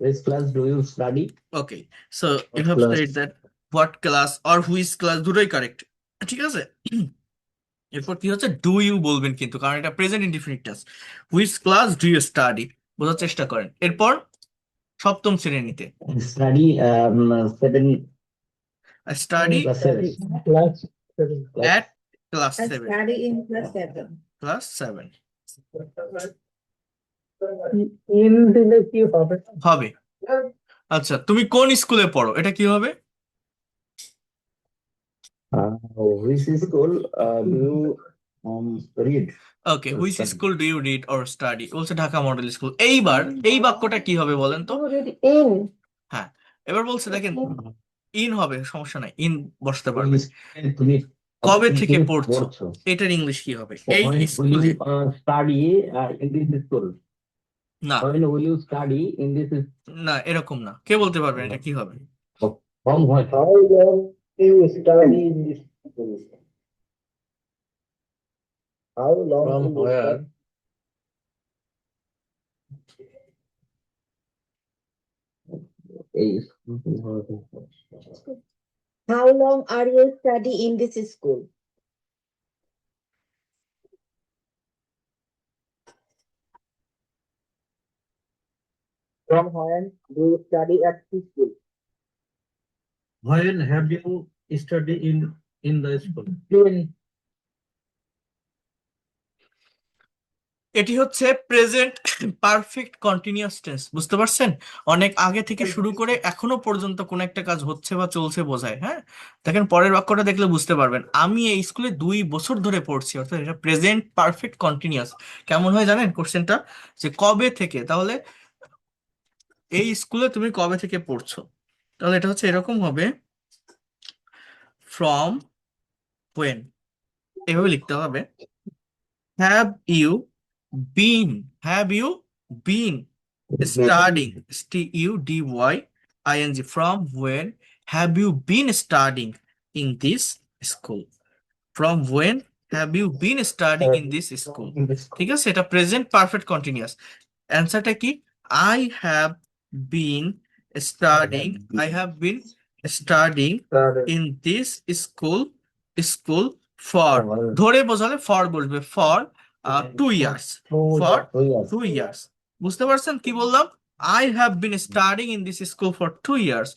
Which class do you study? Okay, so you What have class? Said that what class or which class, দুটোই কারেক্ট। ঠিক আছে। এরপর কি হচ্ছে, ডু ইউ বলবেন কিন্তু, কারণ এটা present indefinite tense. Which class do you study, বোঝার চেষ্টা করেন। এরপর সপ্তম শ্রেণীতে Study seven study class seven. Class seven. Class at class I 7, study in class 7. Class 7 in দিলে কি হবে? হবে। আচ্ছা, তুমি কোন স্কুলে পড়ো, এটা কি হবে? Which school do you read okay, or which study? School do you read or study, বলছে ঢাকা মডেল স্কুল। এইবার এই বাক্যটা কি হবে বলেন তো? In. হ্যাঁ, এবার বলছে দেখেন, ইন হবে, সমস্যা নাই, ইন বসতে ওই পারবে। তুমি কবে তুমি থেকে তুমি পড়ছো, পড়ছো? এটার ইংলিশ কি হবে এই When will স্কুলে? you study in this school? না, When will you study in this না, এরকম না, কে বলতে পারবেন এটা কি হবে? school? From what? How long do you study in this school? How long from do you where? Study? এই How long are you study in this school? from when do you study at this school? When have you studied in the school? When এটি হচ্ছে present perfect continuous tense, বুঝতে পারছেন? অনেক আগে থেকে শুরু করে এখনো পর্যন্ত কোন একটা কাজ হচ্ছে বা চলছে বোঝায়। হ্যাঁ, দেখেন পরের বাক্যটা দেখলে বুঝতে পারবেন, আমি এই স্কুলে 2 বছর ধরে পড়ছি, অর্থাৎ এটা প্রেজেন্ট পারফেক্ট কন্টিনিউয়াস। কেমন হয় জানেন কোশ্চেনটা? যে কবে থেকে, তাহলে এই স্কুলে তুমি কবে থেকে পড়ছো, তাহলে এটা হচ্ছে এরকম হবে, ফ্রম হোয়েন, এভাবে লিখতে হবে। Have you been, have you been studying, studying, from when have you been studying in this school? From when have you been studying in this school? in this ঠিক আছে, এটা প্রেজেন্ট পারফেক্ট কন্টিনিউয়াস। অ্যান্সারটা কি? I have been studying, I have been studying study in this school, school for, for ধরে বোঝালে for বসবে, for 2 years, for 2 years. 2 years. বুঝতে পারছেন কি বললাম? I have been studying in this school for 2 years,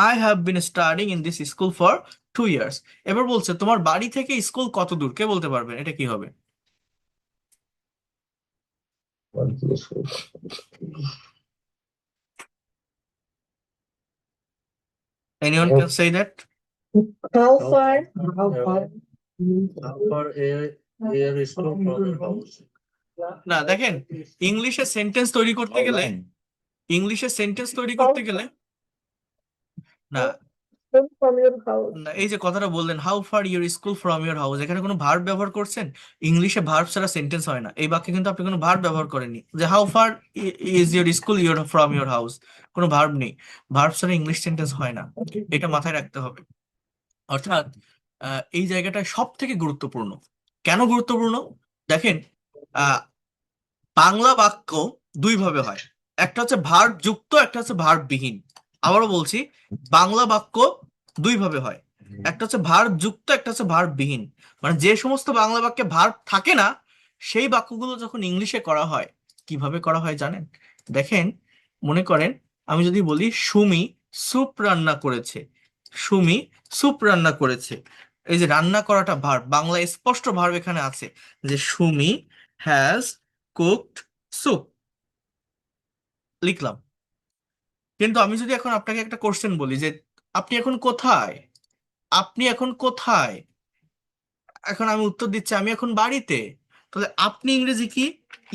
I have been studying in this school for 2 years. এবার বলছে তোমার বাড়ি থেকে স্কুল কত দূর, কে বলতে পারবেন এটা কি হবে? Anyone can say that? How far? How far? How far a school from your house? না, দেখেন, ইংলিশে সেন্টেন্স তৈরি করতে গেলে, ইংলিশে সেন্টেন্স তৈরি করতে গেলে, না, From your house. না, এই যে কথাটা বললেন how far your school from your house, এখানে কোনো ভার্ব ব্যবহার করছেন? ইংলিশে ভার্ব ছাড়া সেন্টেন্স হয় না, এই বাক্যে কিন্তু আপনি কোনো ভার্ব ব্যবহার করেননি। যে how far is your school your from your house, কোনো ভার্ব নেই, ভার্ব ছাড়া ইংলিশ সেন্টেন্স হয় না, এটা মাথায় রাখতে হবে। অর্থাৎ এই জায়গাটা সব থেকে গুরুত্বপূর্ণ। কেন গুরুত্বপূর্ণ? দেখেন, আহ বাংলা বাক্য 2 ভাবে হয়, একটা হচ্ছে ভার্ব যুক্ত, একটা হচ্ছে ভার্ব বিহীন। আবারও বলছি, বাংলা বাক্য 2 ভাবে হয়, একটা হচ্ছে ভার্ব যুক্ত, একটা হচ্ছে ভার্ব বিহীন। মানে যে সমস্ত বাংলা বাক্যে ভার্ব থাকে না সেই বাক্যগুলো যখন ইংলিশে করা হয়, কিভাবে করা হয় জানেন? দেখেন, মনে করেন আমি যদি বলি সুমি স্যুপ রান্না করেছে, সুমি স্যুপ রান্না করেছে, এই যে রান্না করাটা ভার্ব, বাংলা স্পষ্ট ভার্ব এখানে আছে যে সুমি হ্যাজ কুকড স্যুপ, লিখলাম। কিন্তু আমি যদি এখন আপনাকে একটা কোশ্চেন বলি যে আপনি এখন কোথায়, আপনি এখন কোথায়, এখন আমি উত্তর দিচ্ছি আমি এখন বাড়িতে, তাহলে আপনি ইংরেজি কি?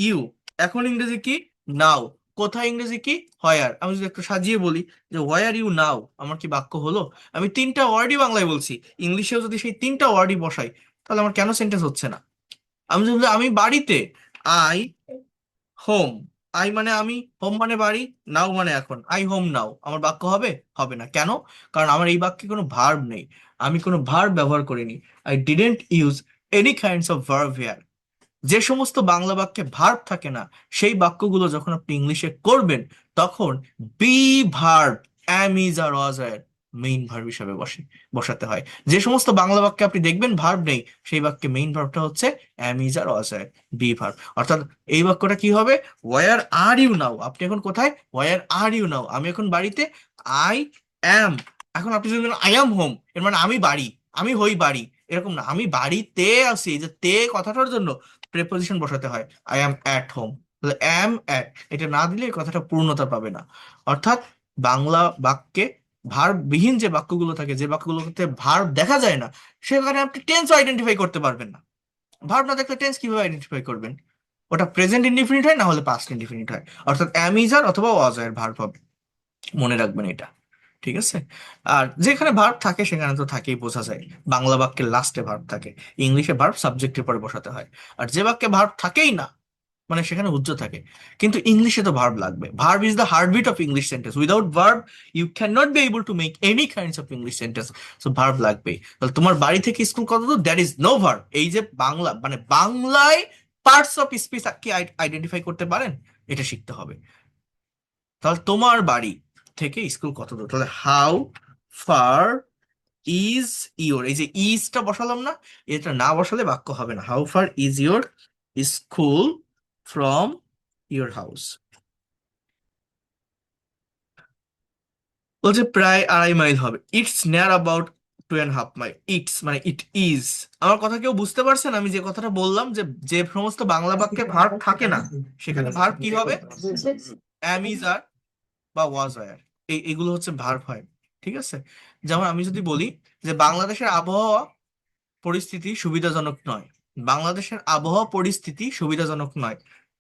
ইউ। এখন ইংরেজি কি? নাও। কোথায় ইংরেজি কি? হোয়ার। আমি যদি একটু সাজিয়ে বলি যে হোয়ার ইউ নাও, আমার কি বাক্য হলো? আমি তিনটা ওয়ার্ডই বাংলায় বলছি, ইংলিশেও যদি সেই তিনটা ওয়ার্ডই বসাই তাহলে আমার কেন সেন্টেন্স হচ্ছে না? আমি যদি বলি আমি বাড়িতে, আই হোম, আই মানে আমি, হোম মানে বাড়ি, নাও মানে এখন, আই হোম নাও, আমার বাক্য হবে? হবে না। কেন? কারণ আমার এই বাক্যে কোনো ভার্ব নেই, আমি কোনো ভার্ব ব্যবহার করিনি। I didn't use any kinds of verb here. যে সমস্ত বাংলা বাক্যে ভার্ব থাকে না সেই বাক্যগুলো যখন আপনি ইংলিশে করবেন তখন be verb, am, is are was আর মেইন ভার্ব হিসাবে বসাতে হয়। যে সমস্ত বাংলা বাক্যে আপনি দেখবেন ভার্ব নেই সেই বাক্যে মেইন ভার্বটা হচ্ছে am, is are was are, be verb. অর্থাৎ এই বাক্যটা কি হবে? ওয়ার আর ইউ নাও, আপনি এখন কোথায়? ওয়ার আর ইউ নাও, আমি এখন বাড়িতে, আই অ্যাম। এখন আপনি যদি আই অ্যাম হোম, এর মানে আমি বাড়ি, আমি হই বাড়ি, এরকম না, আমি বাড়িতে আছি, এই যে তে কথাটার জন্য প্রেপোজিশন বসাতে হয়, আই অ্যাম অ্যাট হোম। তাহলে অ্যাম অ্যাট এটা না দিলে এই কথাটা পূর্ণতা পাবে না। অর্থাৎ বাংলা বাক্যে ভার্ব বিহীন যে বাক্যগুলো থাকে, যে বাক্যগুলোতে ভার্ব দেখা যায় না, সেখানে আপনি টেন্স আইডেন্টিফাই করতে পারবেন না। ভার্ব না দেখলে টেন্স কিভাবে আইডেন্টিফাই করবেন? ওটা প্রেজেন্ট ইনডিফিনিট হয়, না হলে পাস্ট ইনডিফিনিট হয়, অর্থাৎ অ্যাম, ইজ আর অথবা ওয়াজ এর ভার্ব হবে। মনে রাখবেন এটা, ঠিক আছে? আর যেখানে ভার্ব থাকে সেখানে তো থাকেই, বোঝা যায়। বাংলা বাক্যের লাস্টে ভার্ব থাকে, ইংলিশে ভার্ব সাবজেক্টের পরে বসাতে হয়। আর যে বাক্যে ভার্ব থাকেই না, মানে সেখানে উজ্জ থাকে, কিন্তু ইংলিশে তো ভার্ব লাগবে। Verb is the heartbeat of English sentence, without verb you can not be able to make any kinds of English sentence. So verb লাগবেই। তাহলে তোমার বাড়ি থেকে স্কুল কত দূর, দ্যাট ইজ নো ভার্ব। এই যে বাংলা মানে বাংলায় পার্টস অফ স্পিচ কি আইডেন্টিফাই করতে পারেন, এটা শিখতে হবে। তাহলে তোমার বাড়ি থেকে স্কুল কত দূর, তাহলে হাউ ফার ইজ ইওর, এই যে ইজটা বসালাম না, এটা না বসালে বাক্য হবে না। How far is your school from your house. বলছে প্রায় 2.5 মাইল হবে। It's near about 2.5 mile. It's মানে ইট ইজ। আমার কথা কেউ বুঝতে পারছেন? আমি যে কথাটা বললাম যে যে সমস্ত বাংলা বাক্যে ভার্ব থাকে না সেখানে ভার্ব কি হবে? অ্যাম, ইজ আর বা ওয়াজ আর, এইগুলো হচ্ছে ভার্ব হয়, ঠিক আছে? যেমন আমি যদি বলি যে বাংলাদেশের আবহাওয়া পরিস্থিতি সুবিধাজনক নয়, বাংলাদেশের আবহাওয়া পরিস্থিতি সুবিধাজনক নয়,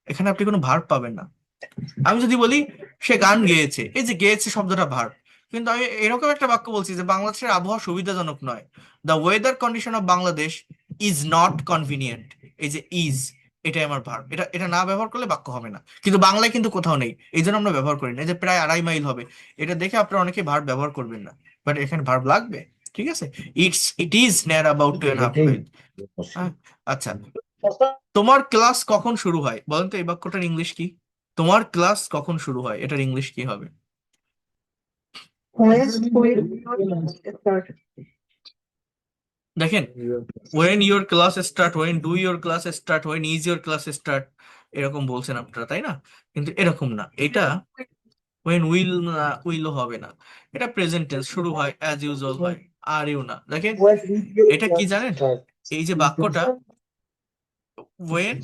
এখানে আপনি কোনো ভার্ব পাবেন না। আমি যদি বলি সে গান গেয়েছে, এই যে গেয়েছে শব্দটা ভার্ব, কিন্তু আমি এরকম একটা বাক্য বলছি যে বাংলাদেশের আবহাওয়া সুবিধাজনক নয়, the weather condition of Bangladesh is not convenient, এই যে ইজ, এটাই আমার ভার্ব। এটা এটা না ব্যবহার করলে বাক্য হবে না, কিন্তু বাংলায় কিন্তু কোথাও নেই, এই জন্য আমরা ব্যবহার করি না। এই যে প্রায় 2.5 মাইল হবে, এটা দেখে আপনারা অনেকে ভার্ব ব্যবহার করবেন না, বাট এখানে ভার্ব লাগবে, ঠিক আছে? It is near about two and half এটাই মাইল। হ্যাঁ, আচ্ছা। তোমার ক্লাস কখন শুরু হয়, বলেন তো এই বাক্যটার ইংলিশ কি? তোমার ক্লাস কখন শুরু হয়, এটার ইংলিশ কি হবে? When will start? দেখেন, when your class start, when do your class start, when is your class start, এরকম বলছেন আপনারা, তাই না? কিন্তু এরকম না, এটা when will না, will হবে না, এটা প্রেজেন্ট টেন্স, শুরু হয় অ্যাজ ইউজুয়াল হয়, আর ইউ না। দেখেন When will এটা কি জানেন, এই যে বাক্যটা ওয়েন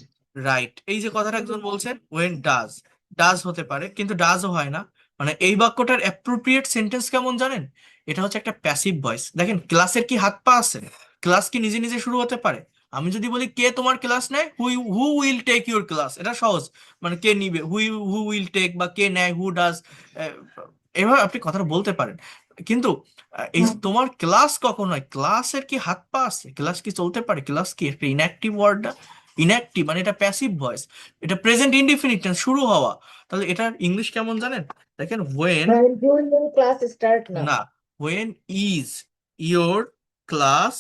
রাইট, এই যে কথাটা একজন বলছেন ওয়েন ডাজ, ডাজ হতে পারে কিন্তু ডাজও হয় না। মানে এই বাক্যটার অ্যাপ্রোপ্রিয়েট সেন্টেন্স কেমন জানেন? এটা হচ্ছে একটা প্যাসিভ ভয়েস। দেখেন ক্লাসের কি হাত পা আছে? ক্লাস কি নিজে নিজে শুরু হতে পারে? আমি যদি বলি কে তোমার ক্লাস নেয়, who will take your class, এটা সহজ, মানে কে নিবে, হু উইল টেক, বা কে নেয়, হু ডাজ, এভাবে আপনি কথাটা বলতে পারেন। কিন্তু এই যে তোমার ক্লাস কখন হয়, ক্লাসের কি হাত পা আছে? ক্লাস কি চলতে পারে? ক্লাস কি একটা ইনঅ্যাক্টিভ ওয়ার্ড? ইনঅ্যাক্টিভ মানে এটা প্যাসিভ ভয়েস, এটা প্রেজেন্ট ইনডিফিনিট টেন্স, শুরু হওয়া। তাহলে এটার ইংলিশ কেমন জানেন? দেখেন when, will your class start now? না, when is your class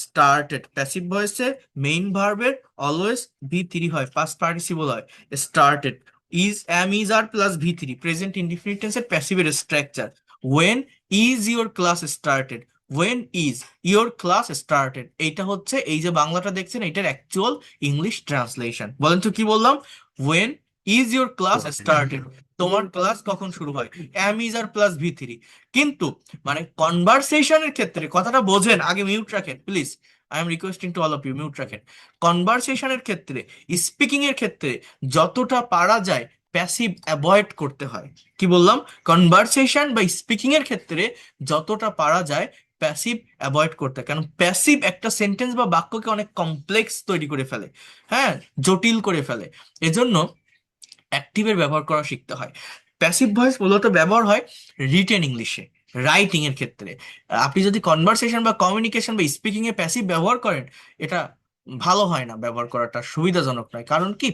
started, প্যাসিভ ভয়েসে মেইন ভার্বের অলওয়েজ V3 হয়, পাস্ট পার্টিসিপল হয়, started. Is, am, is are plus V3, present indefinite টেন্সের প্যাসিভের structure. When is your class started, when is your class started, এইটা হচ্ছে এই যে বাংলাটা দেখছেন এটার অ্যাকচুয়াল ইংলিশ ট্রান্সলেশন। বলেন তো কি বললাম? when is your class started, তোমার ক্লাস কখন শুরু হয়। am is আর প্লাস ভি থ্রি। কিন্তু মানে কনভারসেশনের ক্ষেত্রে কথাটা বোঝেন, আগে মিউট রাখেন please, I am requesting to all of you, mute রাখেন। কনভারসেশনের ক্ষেত্রে, স্পিকিং এর ক্ষেত্রে যতটা পারা যায় প্যাসিভ অ্যাভয়েড করতে হয়। কি বললাম? কনভারসেশন বা স্পিকিং এর ক্ষেত্রে যতটা পারা যায় প্যাসিভ অ্যাভয়েড করতে হয়। কারণ প্যাসিভ একটা সেন্টেন্স বা বাক্যকে অনেক কমপ্লেক্স তৈরি করে ফেলে, হ্যাঁ, জটিল করে ফেলে। এজন্য অ্যাক্টিভের ব্যবহার করা শিখতে হয়। প্যাসিভ ভয়েস মূলত ব্যবহার হয় রিটেন ইংলিশে, রাইটিং এর ক্ষেত্রে। আপনি যদি কনভারসেশন বা কমিউনিকেশন বা স্পিকিং এ প্যাসিভ ব্যবহার করেন, এটা ভালো হয় না, ব্যবহার করাটা সুবিধাজনক নয়। কারণ কি,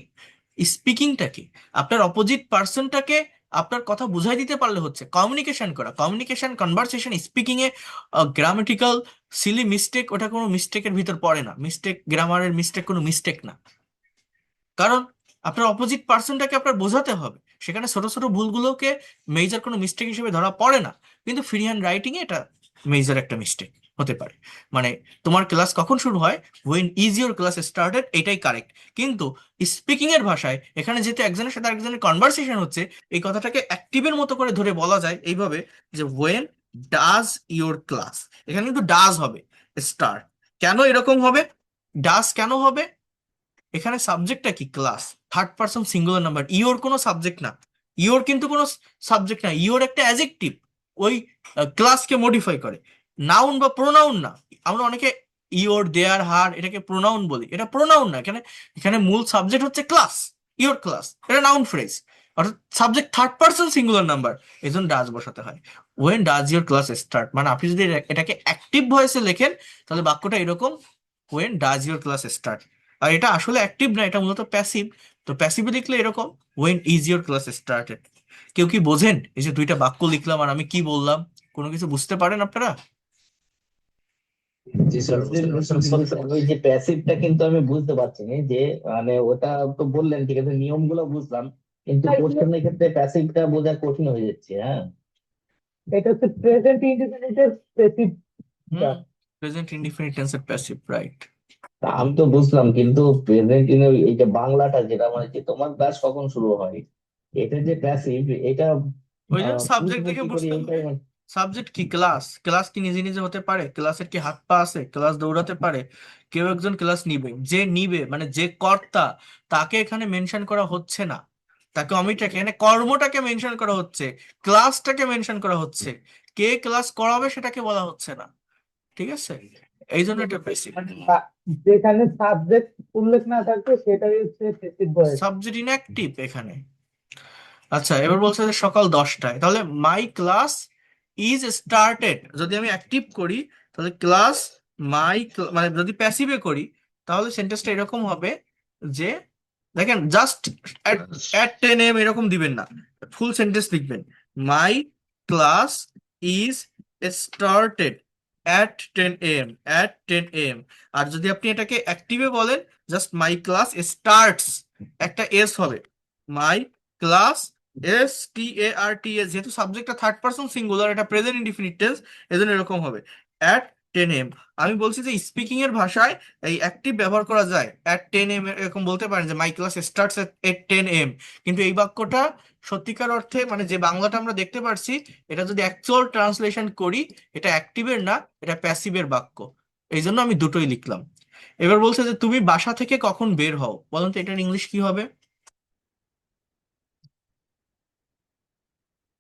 স্পিকিংটা কি, আপনার অপোজিট পার্সনটাকে আপনার কথা বুঝাই দিতে পারলে হচ্ছে কমিউনিকেশন করা। কমিউনিকেশন, কনভারসেশন, স্পিকিং এ গ্রামাটিক্যাল সিলি মিস্টেক, ওটা কোনো মিস্টেকের ভিতর পড়ে না। মিস্টেক, গ্রামারের মিস্টেক কোনো মিস্টেক না। কারণ আপনার অপোজিট পার্সনটাকে আপনার বোঝাতে হবে, সেখানে ছোট ছোট ভুলগুলোকে মেজর কোনো মিস্টেক হিসেবে ধরা পড়ে না। কিন্তু ফ্রি হ্যান্ড রাইটিং এ এটা মেজর একটা মিস্টেক হতে পারে। মানে তোমার ক্লাস কখন শুরু হয়, when is your class started, এটাই কারেক্ট। কিন্তু স্পিকিং এর ভাষায় এখানে যেহেতু একজনের সাথে আরেকজনের কনভারসেশন হচ্ছে, এই কথাটাকে অ্যাক্টিভের মতো করে ধরে বলা যায় এইভাবে যে when does your class, এখানে কিন্তু ডাজ হবে স্টার্ট। কেন এরকম হবে, ডাজ কেন হবে? এখানে সাবজেক্টটা কি, class, third person singular number, your কোনো সাবজেক্ট না। ইওর কিন্তু কোনো সাবজেক্ট না, ইওর একটা অ্যাডজেক্টিভ, ওই ক্লাসকে মডিফাই করে, নাউন বা প্রোনাউন না। আমরা অনেকে ইওর, দেয়ার, হার এটাকে প্রোনাউন বলি, এটা প্রোনাউন না। এখানে এখানে মূল সাবজেক্ট হচ্ছে ক্লাস, ইওর ক্লাস, এটা নাউন ফ্রেজ, অর্থাৎ subject third person singular number, এই জন্য ডাজ বসাতে হয়। When does your class start, মানে আপনি যদি এটাকে অ্যাক্টিভ ভয়েসে লেখেন তাহলে বাক্যটা এরকম, when does your class start. আর এটা আসলে অ্যাক্টিভ না, এটা মূলত প্যাসিভ। তো প্যাসিভে লিখলে এরকম, when is your class started. কেউ কি বোঝেন এই যে দুইটা বাক্য লিখলাম আর আমি কি বললাম? কোনো কিছু বুঝতে পারেন আপনারা? জি স্যার, বুঝতে পারছি। কিন্তু ওই যে প্যাসিভটা কিন্তু আমি বুঝতে পারছি না যে মানে ওটা তো বললেন ঠিক আছে, নিয়মগুলো বুঝলাম, কিন্তু কোশ্চেনের ক্ষেত্রে প্যাসিভটা বোঝা কঠিন হয়ে যাচ্ছে। হ্যাঁ, এটা হচ্ছে প্রেজেন্ট ইন্ডিপেন্ডেন্টের প্যাসিভ। প্রেজেন্ট ইনডিফিনিট টেন্সের প্যাসিভ, রাইট। তা আমি তো বুঝলাম, কিন্তু প্রেজেন্ট এই যে বাংলাটা যেটা মানে যে তোমার ক্লাস কখন শুরু হয়, এটা যে প্যাসিভ, এটা ওই জন্য সাবজেক্ট বুঝবো দেখে কি করে বুঝতে হবে। এইটাই সাবজেক্ট কি, ক্লাস। ক্লাস কি নিজে নিজে হতে পারে? ক্লাসের কি হাত পা আছে? ক্লাস দৌড়াতে পারে? কেউ একজন ক্লাস নিবে, যে নিবে মানে যে কর্তা, তাকে এখানে মেনশন করা হচ্ছে না। তাকে অমিটাকে, এখানে কর্মটাকে মেনশন করা হচ্ছে, ক্লাসটাকে মেনশন করা হচ্ছে। কে ক্লাস করাবে সেটাকে বলা হচ্ছে না, ঠিক আছে? এই জন্য এটা বেসিক। যেখানে সাবজেক্ট উল্লেখ না থাকবে সেটাই হচ্ছে প্যাসিভ ভয়েস। সাবজেক্ট ইনঅ্যাক্টিভ এখানে। আচ্ছা, এবার বলছে যে সকাল 10টায়, তাহলে মাই ক্লাস ইজ স্টার্টেড যদি আমি অ্যাক্টিভ করি, তাহলে ক্লাস মাই, মানে যদি প্যাসিভে করি তাহলে সেন্টেন্সটা এরকম হবে যে, দেখেন জাস্ট অ্যাট 10 AM এরকম দিবেন না, ফুল সেন্টেন্স লিখবেন, my class is started at 10 AM, at 10 AM। আর যদি আপনি এটাকে অ্যাক্টিভে বলেন, জাস্ট মাই ক্লাস স্টার্টস, একটা এস হবে, মাই ক্লাস, STARTS, যেহেতু সাবজেক্টটা থার্ড পারসন সিঙ্গুলার, এটা প্রেজেন্ট ইনডিফিনিট টেন্স, এজন্য এরকম হবে অ্যাট 10 AM। আমি বলছি যে স্পিকিং এর ভাষায় এই অ্যাক্টিভ ব্যবহার করা যায়, অ্যাট 10 AM এরকম বলতে পারেন যে my class starts at 10 AM। কিন্তু এই বাক্যটা সত্যিকার অর্থে মানে যে বাংলাটা আমরা দেখতে পারছি, এটা যদি অ্যাকচুয়াল ট্রান্সলেশন করি, এটা অ্যাক্টিভের না, এটা প্যাসিভের বাক্য। এই জন্য আমি দুটোই লিখলাম। এবার বলছে যে তুমি বাসা থেকে কখন বের হও, বলুন তো এটার ইংলিশ কি হবে?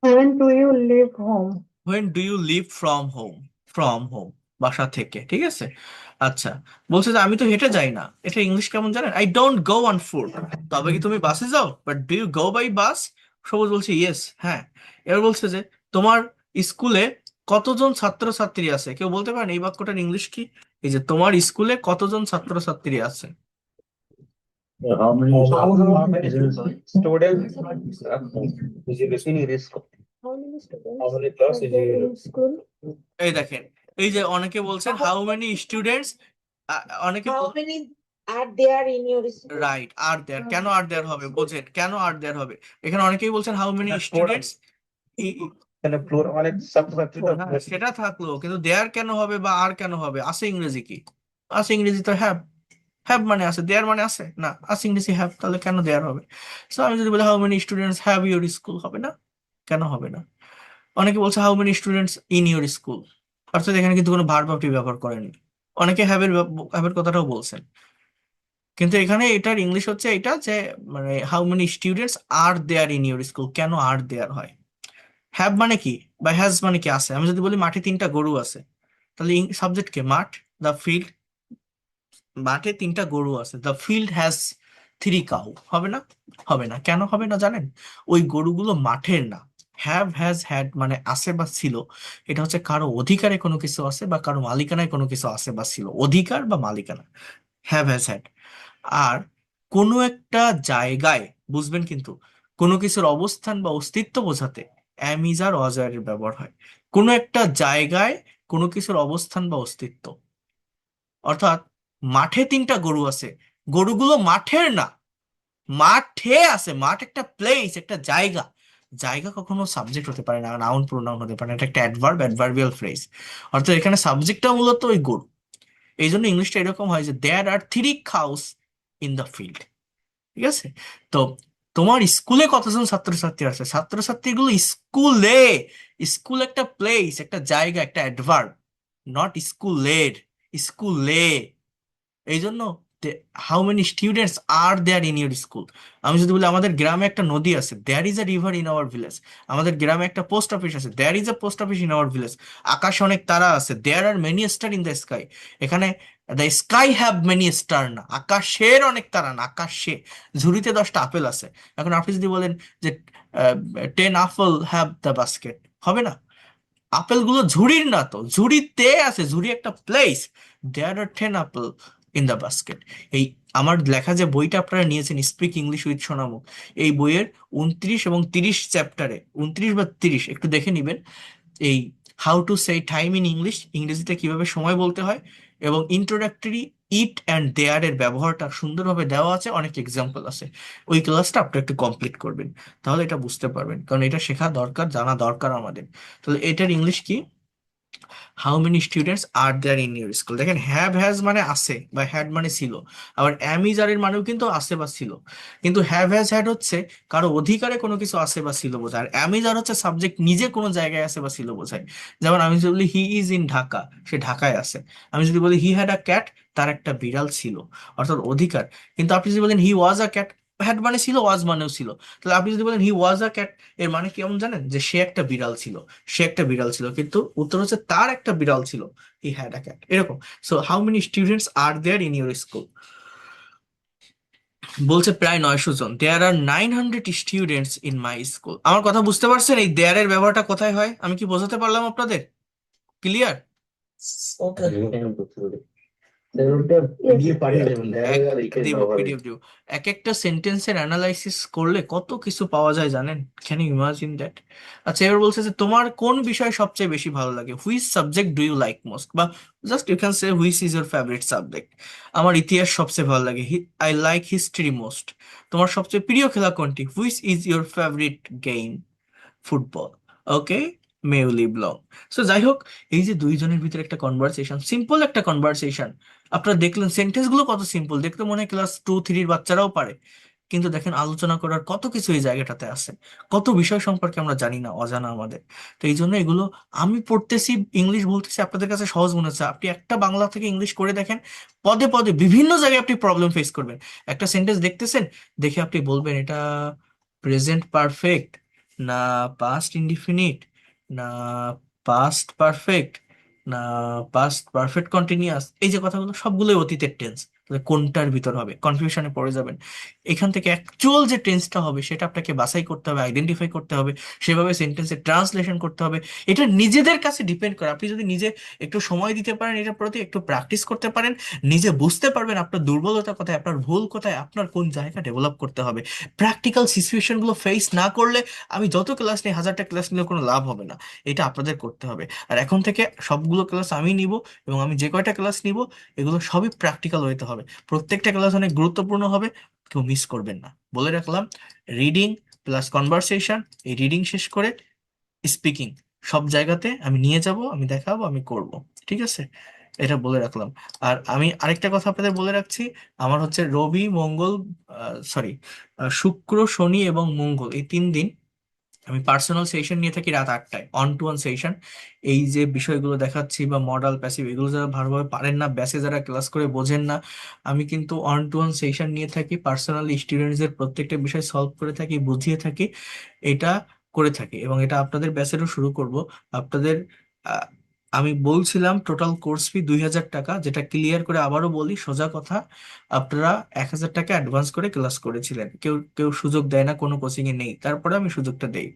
When do you leave home? when do you leave from home, from home, বাসা থেকে, ঠিক আছে। আচ্ছা, বলছে যে আমি তো হেঁটে যাই না, এটা ইংলিশ কেমন জানেন? I don't go on foot. তবে কি তুমি বাসে যাও? But do you go by bus? Sabuj বলছে ইয়েস, হ্যাঁ। এবার বলছে যে তোমার স্কুলে কতজন ছাত্রছাত্রী আছে, কেউ বলতে পারেন এই বাক্যটার ইংলিশ কি? এই যে তোমার স্কুলে কতজন ছাত্রছাত্রী আছে। How many students is in risk? How many students How many class are is there in school? এই দেখেন, এই যে অনেকে বলছেন হাউ মেনি স্টুডেন্টস, অনেকে How many are there in your school? Right, are there, কেন আর দেয়ার হবে বোঝেন, কেন আর দেয়ার হবে? এখানে অনেকেই বলছেন হাউ মেনি স্টুডেন্টস তাহলে প্লুরাল মানে ছাত্রছাত্রীরা হ্যাঁ সেটা থাকলো, কিন্তু দেয়ার কেন হবে বা আর কেন হবে? আছে ইংরেজি কি? আছে ইংরেজি তো হ্যাভ। হ্যাভ মানে আছে, দেয়ার মানে আছে না? আছে ইংরেজি হ্যাভ, তাহলে কেন দেয়ার হবে? সো আমি যদি বলি how many students have your school, হবে না? কেন হবে না? অনেকে বলছে how many students in your school, অর্থাৎ এখানে কিন্তু কোনো ভার্ব আপনি ব্যবহার করেননি। অনেকে হ্যাভের হ্যাভের কথাটাও বলছেন, কিন্তু এখানে এটার ইংলিশ হচ্ছে এটা যে মানে how many students are there in your school. কেন আর দেয়ার হয়? হ্যাভ মানে কি বা হ্যাজ মানে কি আছে? আমি যদি বলি মাঠে 3টা গরু আছে, তাহলে সাবজেক্ট কে? মাঠ। দ্য ফিল্ড, মাঠে 3টা গরু আছে। দ্য ফিল্ড হ্যাজ 3 কাউ, হবে না? হবে না। কেন হবে না জানেন? ওই গরুগুলো মাঠের না। হ্যাভ হ্যাজ হ্যাড মানে আছে বা ছিল, এটা হচ্ছে কারো অধিকারে কোনো কিছু আছে বা কারো মালিকানায় কোনো কিছু আছে বা ছিল, অধিকার বা মালিকানা। Have has had. আর কোনো একটা জায়গায়, বুঝবেন কিন্তু, কোনো কিছুর অবস্থান বা অস্তিত্ব বোঝাতে অ্যাম ইজ আর ওয়াজ আর এর ব্যবহার হয়। কোনো একটা জায়গায় কোনো কিছুর অবস্থান বা অস্তিত্ব, অর্থাৎ মাঠে 3টা গরু আছে, গরুগুলো মাঠের না, মাঠে আছে। মাঠ একটা প্লেস, একটা জায়গা। জায়গা কখনো সাবজেক্ট হতে পারে না, নাউন প্রোনাউন হতে পারে না, এটা একটা অ্যাডভার্ব, অ্যাডভার্বিয়াল ফ্রেজ। অর্থাৎ এখানে সাবজেক্টটা মূলত ওই গরু। এই জন্য ইংলিশটা এরকম হয় যে দেয়ার আর 3 কাউস ইন দ্য ফিল্ড। ঠিক আছে? তো তোমার স্কুলে কতজন ছাত্রছাত্রী আছে? ছাত্রছাত্রীগুলো স্কুলে। স্কুল একটা প্লেস, একটা জায়গা, একটা অ্যাডভার্ব, নট স্কুলের। স্কুলে। এই জন্য how many students are there in your school. আমি যদি বলি আমাদের গ্রামে একটা নদী আছে, there is a river in our village. আমাদের গ্রামে একটা পোস্ট অফিস আছে, there is a post office in our village. আকাশে অনেক তারা আছে, there are many star in the sky. এখানে the sky have many star না, আকাশের অনেক তারা না, আকাশে। ঝুড়িতে 10টা আপেল আছে। এখন আপনি যদি বলেন যে 10 আপেল হ্যাভ দ্য বাস্কেট, হবে না? আপেলগুলো ঝুড়ির না তো, ঝুড়িতে আছে। ঝুড়ি একটা place. There are 10 apple in the basket. এই আমার লেখা যে বইটা আপনারা নিয়েছেন, স্পিক ইংলিশ উইথ সোনামুখ, এই বইয়ের 29 এবং 30 চ্যাপ্টারে, 29 বা 30 একটু দেখে নিবেন, এই how to say time in English, ইংরেজিতে কিভাবে সময় বলতে হয়, এবং ইন্ট্রোডাক্টরি ইট অ্যান্ড দেয়ার এর ব্যবহারটা সুন্দরভাবে দেওয়া আছে, অনেক এক্সাম্পল আছে। ওই ক্লাসটা আপনি একটু কমপ্লিট করবেন, তাহলে এটা বুঝতে পারবেন, কারণ এটা শেখা দরকার, জানা দরকার আমাদের। তাহলে এটার ইংলিশ কি? How many students are there in your school. দেখেন হ্যাভ হ্যাজ মানে আছে বা হ্যাড মানে ছিল, আবার অ্যাম ইজ আর এর মানেও কিন্তু আছে বা ছিল। কিন্তু হ্যাভ হ্যাজ হ্যাড হচ্ছে কারো অধিকারে কোনো কিছু আছে বা ছিল বোঝায়, আর অ্যাম ইজ আর হচ্ছে সাবজেক্ট নিজে কোনো জায়গায় আছে বা ছিল বোঝায়। যেমন আমি যদি বলি হি ইজ ইন ঢাকা, সে ঢাকায় আছে। আমি যদি বলি হি হ্যাড আ ক্যাট, তার একটা বিড়াল ছিল, অর্থাৎ অধিকার। কিন্তু আপনি যদি বলেন হি ওয়াজ আ ক্যাট, হ্যাড মানে ছিল, ওয়াজ মানেও ছিল। তাহলে আপনি যদি বলেন হি ওয়াজ আ ক্যাট, এর মানে কেমন জানেন? যে সে একটা বিড়াল ছিল। সে একটা বিড়াল ছিল, কিন্তু উত্তর হচ্ছে তার একটা বিড়াল ছিল। হি হ্যাড আ ক্যাট, এরকম। So how many students are there in your school? বলছে প্রায় 900 জন। There are 900 students in my school. আমার কথা বুঝতে পারছেন? এই দেয়ার এর ব্যবহারটা কোথায় হয়? আমি কি বোঝাতে পারলাম আপনাদের? ক্লিয়ার? ওকে, আমি বুঝতে পেরেছি। স্যার ওটা Yes. পিডিএফ পাঠিয়ে দেবেন, দেখা এক গেল এটাই দিব, ব্যবহার পিডিএফ দিব। এক একটা সেন্টেন্সের অ্যানালাইসিস করলে কত কিছু পাওয়া যায় জানেন? Can you imagine that? আচ্ছা, এবার বলছে যে তোমার কোন বিষয় সবচেয়ে বেশি ভালো লাগে? Which subject do you like most, বা just you can say which is your favourite subject. আমার ইতিহাস সবচেয়ে ভালো লাগে, আই লাইক হিস্ট্রি মোস্ট। তোমার সবচেয়ে প্রিয় খেলা কোনটি? Which is your favourite game? Football. Okay, may you live long. So যাই হোক, এই যে দুইজনের ভিতরে একটা কনভারসেশন, সিম্পল একটা কনভারসেশন, আপনারা দেখলেন সেন্টেন্স গুলো কত সিম্পল, দেখতে মনে হয় ক্লাস 2-3 বাচ্চারাও পারে। কিন্তু দেখেন আলোচনা করার কত কিছু এই জায়গাটাতে আছে, কত বিষয় সম্পর্কে আমরা জানি না, অজানা আমাদের। তো এই জন্য এগুলো আমি পড়তেছি, ইংলিশ বলতেছি, আপনাদের কাছে সহজ মনে হচ্ছে। আপনি একটা বাংলা থেকে ইংলিশ করে দেখেন, পদে পদে বিভিন্ন জায়গায় আপনি প্রবলেম ফেস করবেন। একটা সেন্টেন্স দেখতেছেন, দেখে আপনি বলবেন এটা প্রেজেন্ট পারফেক্ট, না পাস্ট ইনডিফিনিট, না পাস্ট পারফেক্ট, না পাস্ট পারফেক্ট কন্টিনিউয়াস। এই যে কথাগুলো সবগুলোই অতীতের টেন্স। তাহলে কোনটার ভিতর হবে? কনফিউশনে পড়ে যাবেন। এখান থেকে অ্যাকচুয়াল যে টেন্সটা হবে সেটা আপনাকে বাছাই করতে হবে, আইডেন্টিফাই করতে হবে, সেভাবে সেন্টেন্সের ট্রান্সলেশন করতে হবে। এটা নিজেদের কাছে ডিপেন্ড করে। আপনি যদি নিজে একটু সময় দিতে পারেন, এটার প্রতি একটু প্র্যাকটিস করতে পারেন, নিজে বুঝতে পারবেন আপনার দুর্বলতা কোথায়, আপনার ভুল কোথায়, আপনার কোন জায়গা ডেভেলপ করতে হবে। প্র্যাকটিক্যাল সিচুয়েশন গুলো ফেস না করলে আমি যত ক্লাস নিই, 1000টা ক্লাস নিলে কোনো লাভ হবে না। এটা আপনাদের করতে হবে। আর এখন থেকে সবগুলো ক্লাস আমি নিব, এবং আমি যে কয়টা ক্লাস নিব এগুলো সবই প্র্যাকটিক্যাল হইতে হবে। প্রত্যেকটা ক্লাস অনেক গুরুত্বপূর্ণ হবে, কেউ মিস করবেন না, বলে রাখলাম। রিডিং প্লাস কনভারসেশন, এই রিডিং শেষ করে স্পিকিং, সব জায়গাতে আমি নিয়ে যাব, আমি দেখাবো, আমি করব। ঠিক আছে, এটা বলে রাখলাম। আর আমি আরেকটা কথা আপনাদের বলে রাখছি, আমার হচ্ছে রবি মঙ্গল, সরি, শুক্র শনি এবং মঙ্গল, এই 3 দিন আমি পার্সোনাল সেশন নিয়ে থাকি রাত 8টায়, অন টু অন সেশন। এই যে বিষয়গুলো দেখাচ্ছি বা মডাল প্যাসিভ, এগুলো যারা ভালোভাবে পারেন না, ব্যাসে যারা ক্লাস করে বোঝেন না, আমি কিন্তু অন টু অন সেশন নিয়ে থাকি, পার্সোনালি স্টুডেন্টসদের প্রত্যেকটা বিষয় সলভ করে থাকি, বুঝিয়ে থাকি, এটা করে থাকি। এবং এটা আপনাদের ব্যাচেরও শুরু করব। আপনাদের আহ, আমি বলছিলাম টোটাল কোর্স ফি 2,000 টাকা, যেটা ক্লিয়ার করে আবারও বলি, সোজা কথা, আপনারা 1,000 টাকা অ্যাডভান্স করে ক্লাস করেছিলেন, কেউ কেউ সুযোগ দেয় না, কোনো কোচিং এ নেই, তারপরে আমি সুযোগটা দেই।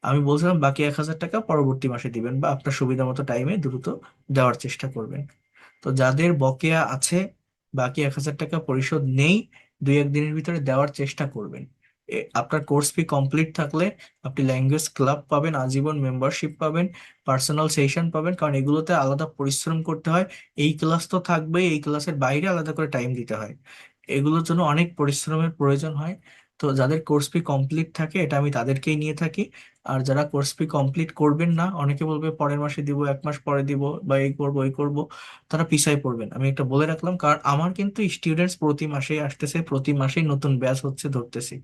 আমি বলছিলাম বাকি 1,000 টাকা পরবর্তী মাসে দিবেন বা আপনার সুবিধা মতো টাইমে দ্রুত দেওয়ার চেষ্টা করবেন। তো যাদের বকেয়া আছে, বাকি 1,000 টাকা পরিশোধ নেই, 2-1 দিনের ভিতরে দেওয়ার চেষ্টা করবেন। আপনার কোর্স ফি কমপ্লিট থাকলে আপনি ল্যাঙ্গুয়েজ ক্লাব পাবেন, আজীবন মেম্বারশিপ পাবেন, পার্সোনাল সেশন পাবেন, কারণ এগুলোতে আলাদা পরিশ্রম করতে হয়। এই ক্লাস তো থাকবে, এই ক্লাসের বাইরে আলাদা করে টাইম দিতে হয়, এগুলোর জন্য অনেক পরিশ্রমের প্রয়োজন হয়। তো যাদের কোর্স ফি কমপ্লিট থাকে, এটা আমি তাদেরকেই নিয়ে থাকি। আর যারা কোর্স ফি কমপ্লিট করবেন না, অনেকে বলবে পরের মাসে দিব, 1 মাস পরে দিব, বা এই করবো ওই করবো, তারা পিছায় পড়বেন। আমি একটা বলে রাখলাম, কারণ আমার কিন্তু স্টুডেন্টস প্রতি মাসেই আসতেছে, প্রতি মাসেই নতুন ব্যাচ হচ্ছে, ধরতেছি।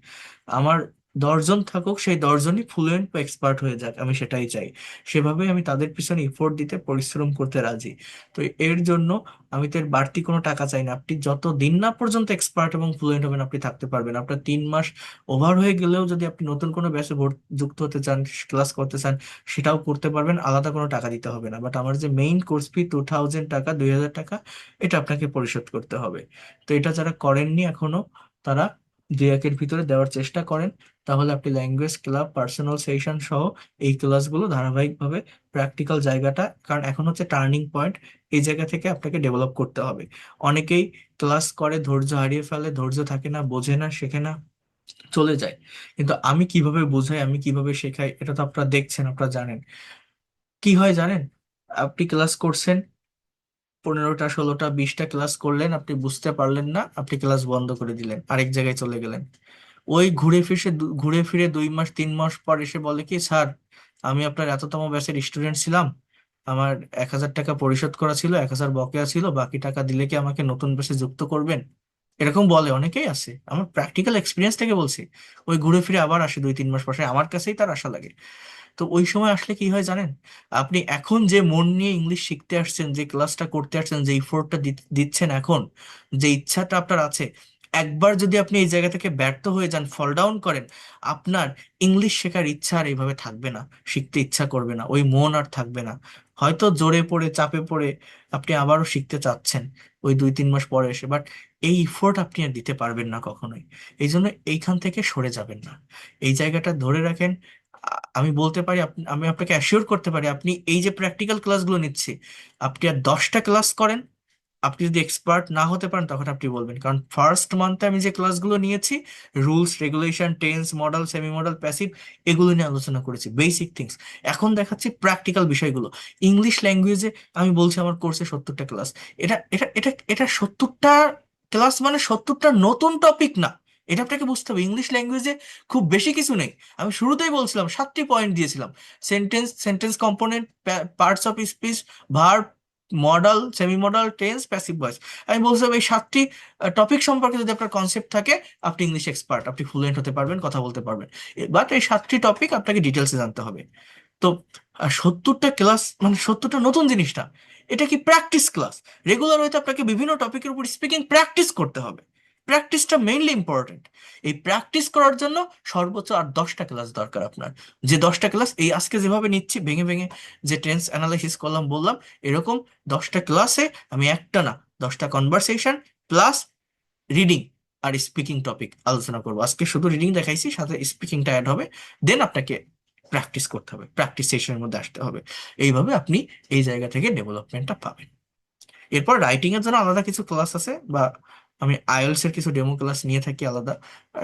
আমার 10 জন থাকুক, সেই 10 জনই ফ্লুয়েন্ট বা এক্সপার্ট হয়ে যাক, আমি সেটাই চাই। সেভাবেই আমি তাদের পিছনে এফোর্ট দিতে, পরিশ্রম করতে রাজি। তো এর জন্য আমি তো এর বাড়তি কোনো টাকা চাই না। আপনি যত দিন না পর্যন্ত এক্সপার্ট এবং ফ্লুয়েন্ট হবেন, আপনি থাকতে পারবেন। আপনার 3 মাস ওভার হয়ে গেলেও যদি আপনি নতুন কোনো ব্যাচে যুক্ত হতে চান, ক্লাস করতে চান, সেটাও করতে পারবেন, আলাদা কোনো টাকা দিতে হবে না। বাট আমার যে মেইন কোর্স ফি 2,000 টাকা, 2,000 টাকা, এটা আপনাকে পরিশোধ করতে হবে। তো এটা যারা করেননি এখনো, তারা 2-1-এর ভিতরে দেওয়ার চেষ্টা করেন। তাহলে আপনি ল্যাঙ্গুয়েজ ক্লাব, পার্সোনাল সেশন সহ এই ক্লাসগুলো ধারাবাহিকভাবে, প্র্যাকটিক্যাল জায়গাটা, কারণ এখন হচ্ছে টার্নিং পয়েন্ট, এই জায়গা থেকে আপনাকে ডেভেলপ করতে হবে। অনেকেই ক্লাস করে ধৈর্য হারিয়ে ফেলে, ধৈর্য থাকে না, বোঝে না, শেখে না, চলে যায়। কিন্তু আমি কিভাবে বোঝাই, আমি কিভাবে শেখাই, এটা তো আপনারা দেখছেন, আপনারা জানেন। কি হয় জানেন, আপনি ক্লাস করছেন, 15টা 16টা 20টা ক্লাস করলেন, আপনি বুঝতে পারলেন না, আপনি ক্লাস বন্ধ করে দিলেন, আরেক জায়গায় চলে গেলেন। ওই ঘুরে ফিরে 2 মাস 3 মাস পর এসে বলে কি, স্যার, আমি আপনার এততম ব্যাচের স্টুডেন্ট ছিলাম, আমার 1,000 টাকা পরিশোধ করা ছিল, 1,000 বকেয়া ছিল, বাকি টাকা দিলে কি আমাকে নতুন ব্যাচে যুক্ত করবেন? এরকম বলে, অনেকেই আছে, আমার প্র্যাকটিক্যাল এক্সপিরিয়েন্স থেকে বলছি। ওই ঘুরে ফিরে আবার আসে 2-3 মাস পরে, আমার কাছেই তার আশা লাগে। তো ওই সময় আসলে কি হয় জানেন, আপনি এখন যে মন নিয়ে ইংলিশ শিখতে আসছেন, যে ক্লাসটা করতে আসছেন, যে ইফোর্টটা দিচ্ছেন, এখন যে ইচ্ছাটা আপনার আছে, একবার যদি আপনি এই জায়গা থেকে ব্যর্থ হয়ে যান, ফল ডাউন করেন, আপনার ইংলিশ শেখার ইচ্ছা আর এইভাবে থাকবে না, শিখতে ইচ্ছা করবে না, ওই মন আর থাকবে না। হয়তো জোরে পড়ে, চাপে পড়ে আপনি আবারও শিখতে চাচ্ছেন ওই 2-3 মাস পরে এসে, বাট এই ইফোর্ট আপনি আর দিতে পারবেন না কখনোই। এই জন্য এইখান থেকে সরে যাবেন না, এই জায়গাটা ধরে রাখেন। আমি বলতে পারি, আমি আপনাকে অ্যাসিওর করতে পারি, আপনি এই যে প্র্যাকটিক্যাল ক্লাসগুলো নিচ্ছি, আপনি আর 10টা ক্লাস করেন, আপনি যদি এক্সপার্ট না হতে পারেন, তখন আপনি বলবেন। কারণ ফার্স্ট মান্থে আমি যে ক্লাসগুলো নিয়েছি, rules regulation, tense, model, semi model, passive, এগুলো নিয়ে আলোচনা করেছি, বেসিক থিংস। এখন দেখাচ্ছি প্র্যাকটিক্যাল বিষয়গুলো। ইংলিশ ল্যাঙ্গুয়েজে আমি বলছি আমার কোর্সে 70টা ক্লাস। এটা 70টা ক্লাস মানে 70টা নতুন টপিক না। এটা আপনাকে বুঝতে হবে, ইংলিশ ল্যাঙ্গুয়েজে খুব বেশি কিছু নেই। আমি শুরুতেই বলছিলাম, 7টি পয়েন্ট দিয়েছিলাম: sentence, sentence component, parts of speech, verb, modal, semi modal, tense, passive voice. আমি বলছিলাম এই 7টি টপিক সম্পর্কে যদি আপনার কনসেপ্ট থাকে, আপনি ইংলিশ এক্সপার্ট, আপনি ফ্লুয়েন্ট হতে পারবেন, কথা বলতে পারবেন। বাট এই 7টি টপিক আপনাকে ডিটেলসে জানতে হবে। তো 70টা ক্লাস মানে 70টা নতুন জিনিস না, এটা কি প্র্যাকটিস ক্লাস। রেগুলার হয়তো আপনাকে বিভিন্ন টপিকের উপর স্পিকিং প্র্যাকটিস করতে হবে। প্র্যাকটিসটা মেইনলি ইম্পর্টেন্ট। এই প্র্যাকটিস করার জন্য সর্বোচ্চ আর 10টা ক্লাস দরকার আপনার। যে 10টা ক্লাস এই আজকে যেভাবে নিচ্ছি, ভেঙে ভেঙে যে টেন্স অ্যানালাইসিস করলাম বললাম, এরকম 10টা ক্লাসে আমি একটা না, 10টা কনভারসেশন প্লাস রিডিং আর স্পিকিং টপিক আলোচনা করবো। আজকে শুধু রিডিং দেখাইছি, সাথে স্পিকিংটা অ্যাড হবে। দেন আপনাকে প্র্যাকটিস করতে হবে, প্র্যাকটিস সেশনের মধ্যে আসতে হবে। এইভাবে আপনি এই জায়গা থেকে ডেভেলপমেন্টটা পাবেন। এরপর রাইটিং এর জন্য আলাদা কিছু ক্লাস আছে, বা আমি আইএলটিএস এর কিছু ডেমো ক্লাস নিয়ে থাকি আলাদা,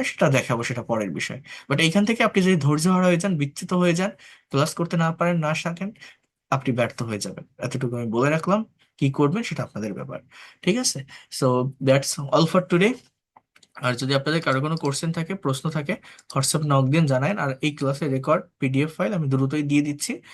সেটা দেখাবো, সেটা পরের বিষয়। বাট এইখান থেকে আপনি যদি ধৈর্য হারা হয়ে যান, বিচ্যুত হয়ে যান, ক্লাস করতে না পারেন, না থাকেন, আপনি ব্যর্থ হয়ে যাবেন। এতটুকু আমি বলে রাখলাম। কি করবেন সেটা আপনাদের ব্যাপার। ঠিক আছে, so that's all for today. আর যদি আপনাদের কারো কোনো কোশ্চেন থাকে, প্রশ্ন থাকে, হোয়াটসঅ্যাপ নক দিন জানান। আর এই ক্লাসের রেকর্ড পিডিএফ ফাইল আমি দ্রুতই দিয়ে দিচ্ছি।